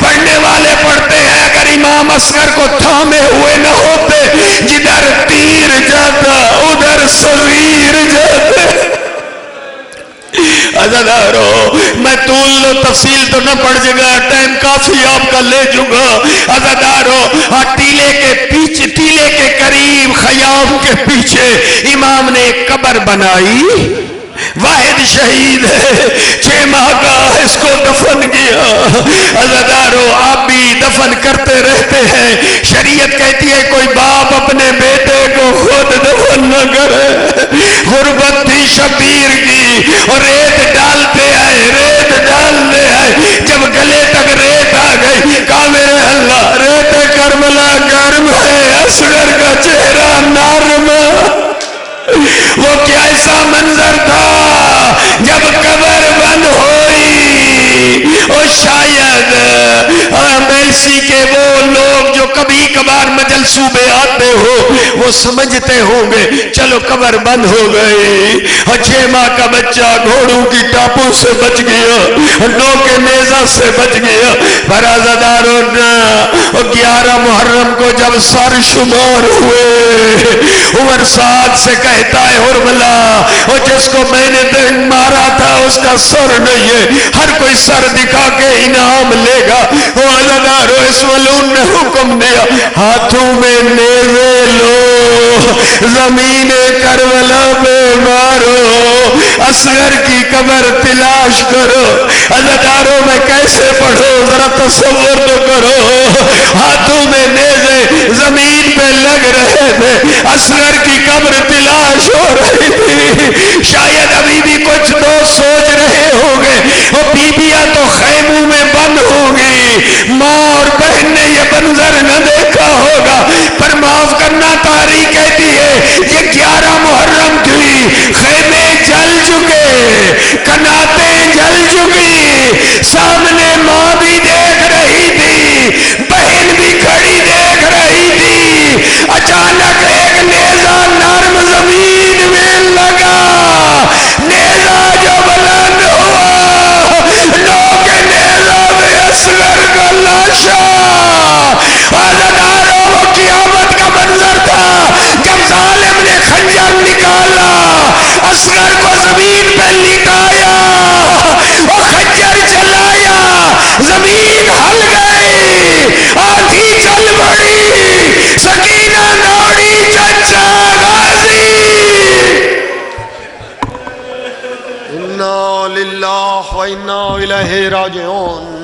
پڑھنے والے پڑھتے ہیں اگر امام اصغر کو تھامے ہوئے نہ ہوتے جدھر تیر جاتا ادھر صغیر جاتے۔ عزیزانو میں طول و تفصیل تو نہ پڑھ جگہ، ٹائم کافی آپ کا لے جگہ۔ عزیزانو ٹیلے کے قریب خیام کے پیچھے امام نے ایک قبر بنائی، واحد شہید ہے، 6 ماہ کا اس کو دفن کیا۔ عزیزانو آپ بھی دفن کرتے رہتے ہیں، شریعت کہتی ہے کوئی باپ اپنے بیٹے کو خود دفن نہ کرے۔ غربت تھی شبیر کی اور ریت ڈالتے آئے، جب گلے تک ریت آ گئی کہا میرے اللہ ریت کربلا گرم ہے، اصغر کا چہرہ نرم۔ وہ کیسا منظر تھا جب قبر بند ہوئی، اور شاید میسی کے وہ لوگ جو کبھی کبھار مجلسوں میں آتے ہو وہ سمجھتے ہوں گے چلو قبر بند ہو گئی، اور 6 ماہ کا بچہ گھوڑوں کی ٹاپوں سے بچ گیا، نو کے نیزہ سے بچ گیا۔ برادرانو اور 11 محرم کو جب سر شمار ہوئے عمر سعد سے کہتا ہے حرملہ اور جس کو میں نے مارا تھا اس کا سر نہیں ہے، ہر کوئی سر دکھا کے انعام لے گا۔ وہ عزیزانو اس ملعون نے حکم دیا ہاتھوں میں نیزے لو، زمین کربلا پہ مارو، اصغر کی قبر تلاش کرو۔ عزاداروں میں کیسے پڑھو ذرا تصور تو کرو، ہاتھوں میں نیزے زمین پہ لگ رہے تھے، اصغر کی قبر تلاش ہو رہی تھی، شاید ابھی بھی کچھ دوست سوچ رہے ہوں گے وہ بیبیاں تو خیموں میں بند ہوں گی، ماں اور بہن نے یہ منظر نہ دیکھا ہوگا، پر معاف کرنا تاریخ کہتی ہے یہ 11 محرم تھی، خیمے جل چکے، کناتیں جل چکی، سامنے ماں بھی دیکھ رہی تھی، بہن بھی کھڑی دیکھ رہی تھی، اچانک ایک نیزہ نرم زمین میں لگا، نیزہ جو بلند ہوا، لوگ نیزہ میں اصغر کا لاشا، عزاداروں قیامت کا منظر تھا، جب ظالم نے خنجر نکالا، اصغر کو زمین پہ لٹایا، وہ خنجر چلایا، زمین ہل گئی، آندھی چل پڑی، سکینہ دوڑی، چچا غازی، انا للہ و انا الیہ راجعون۔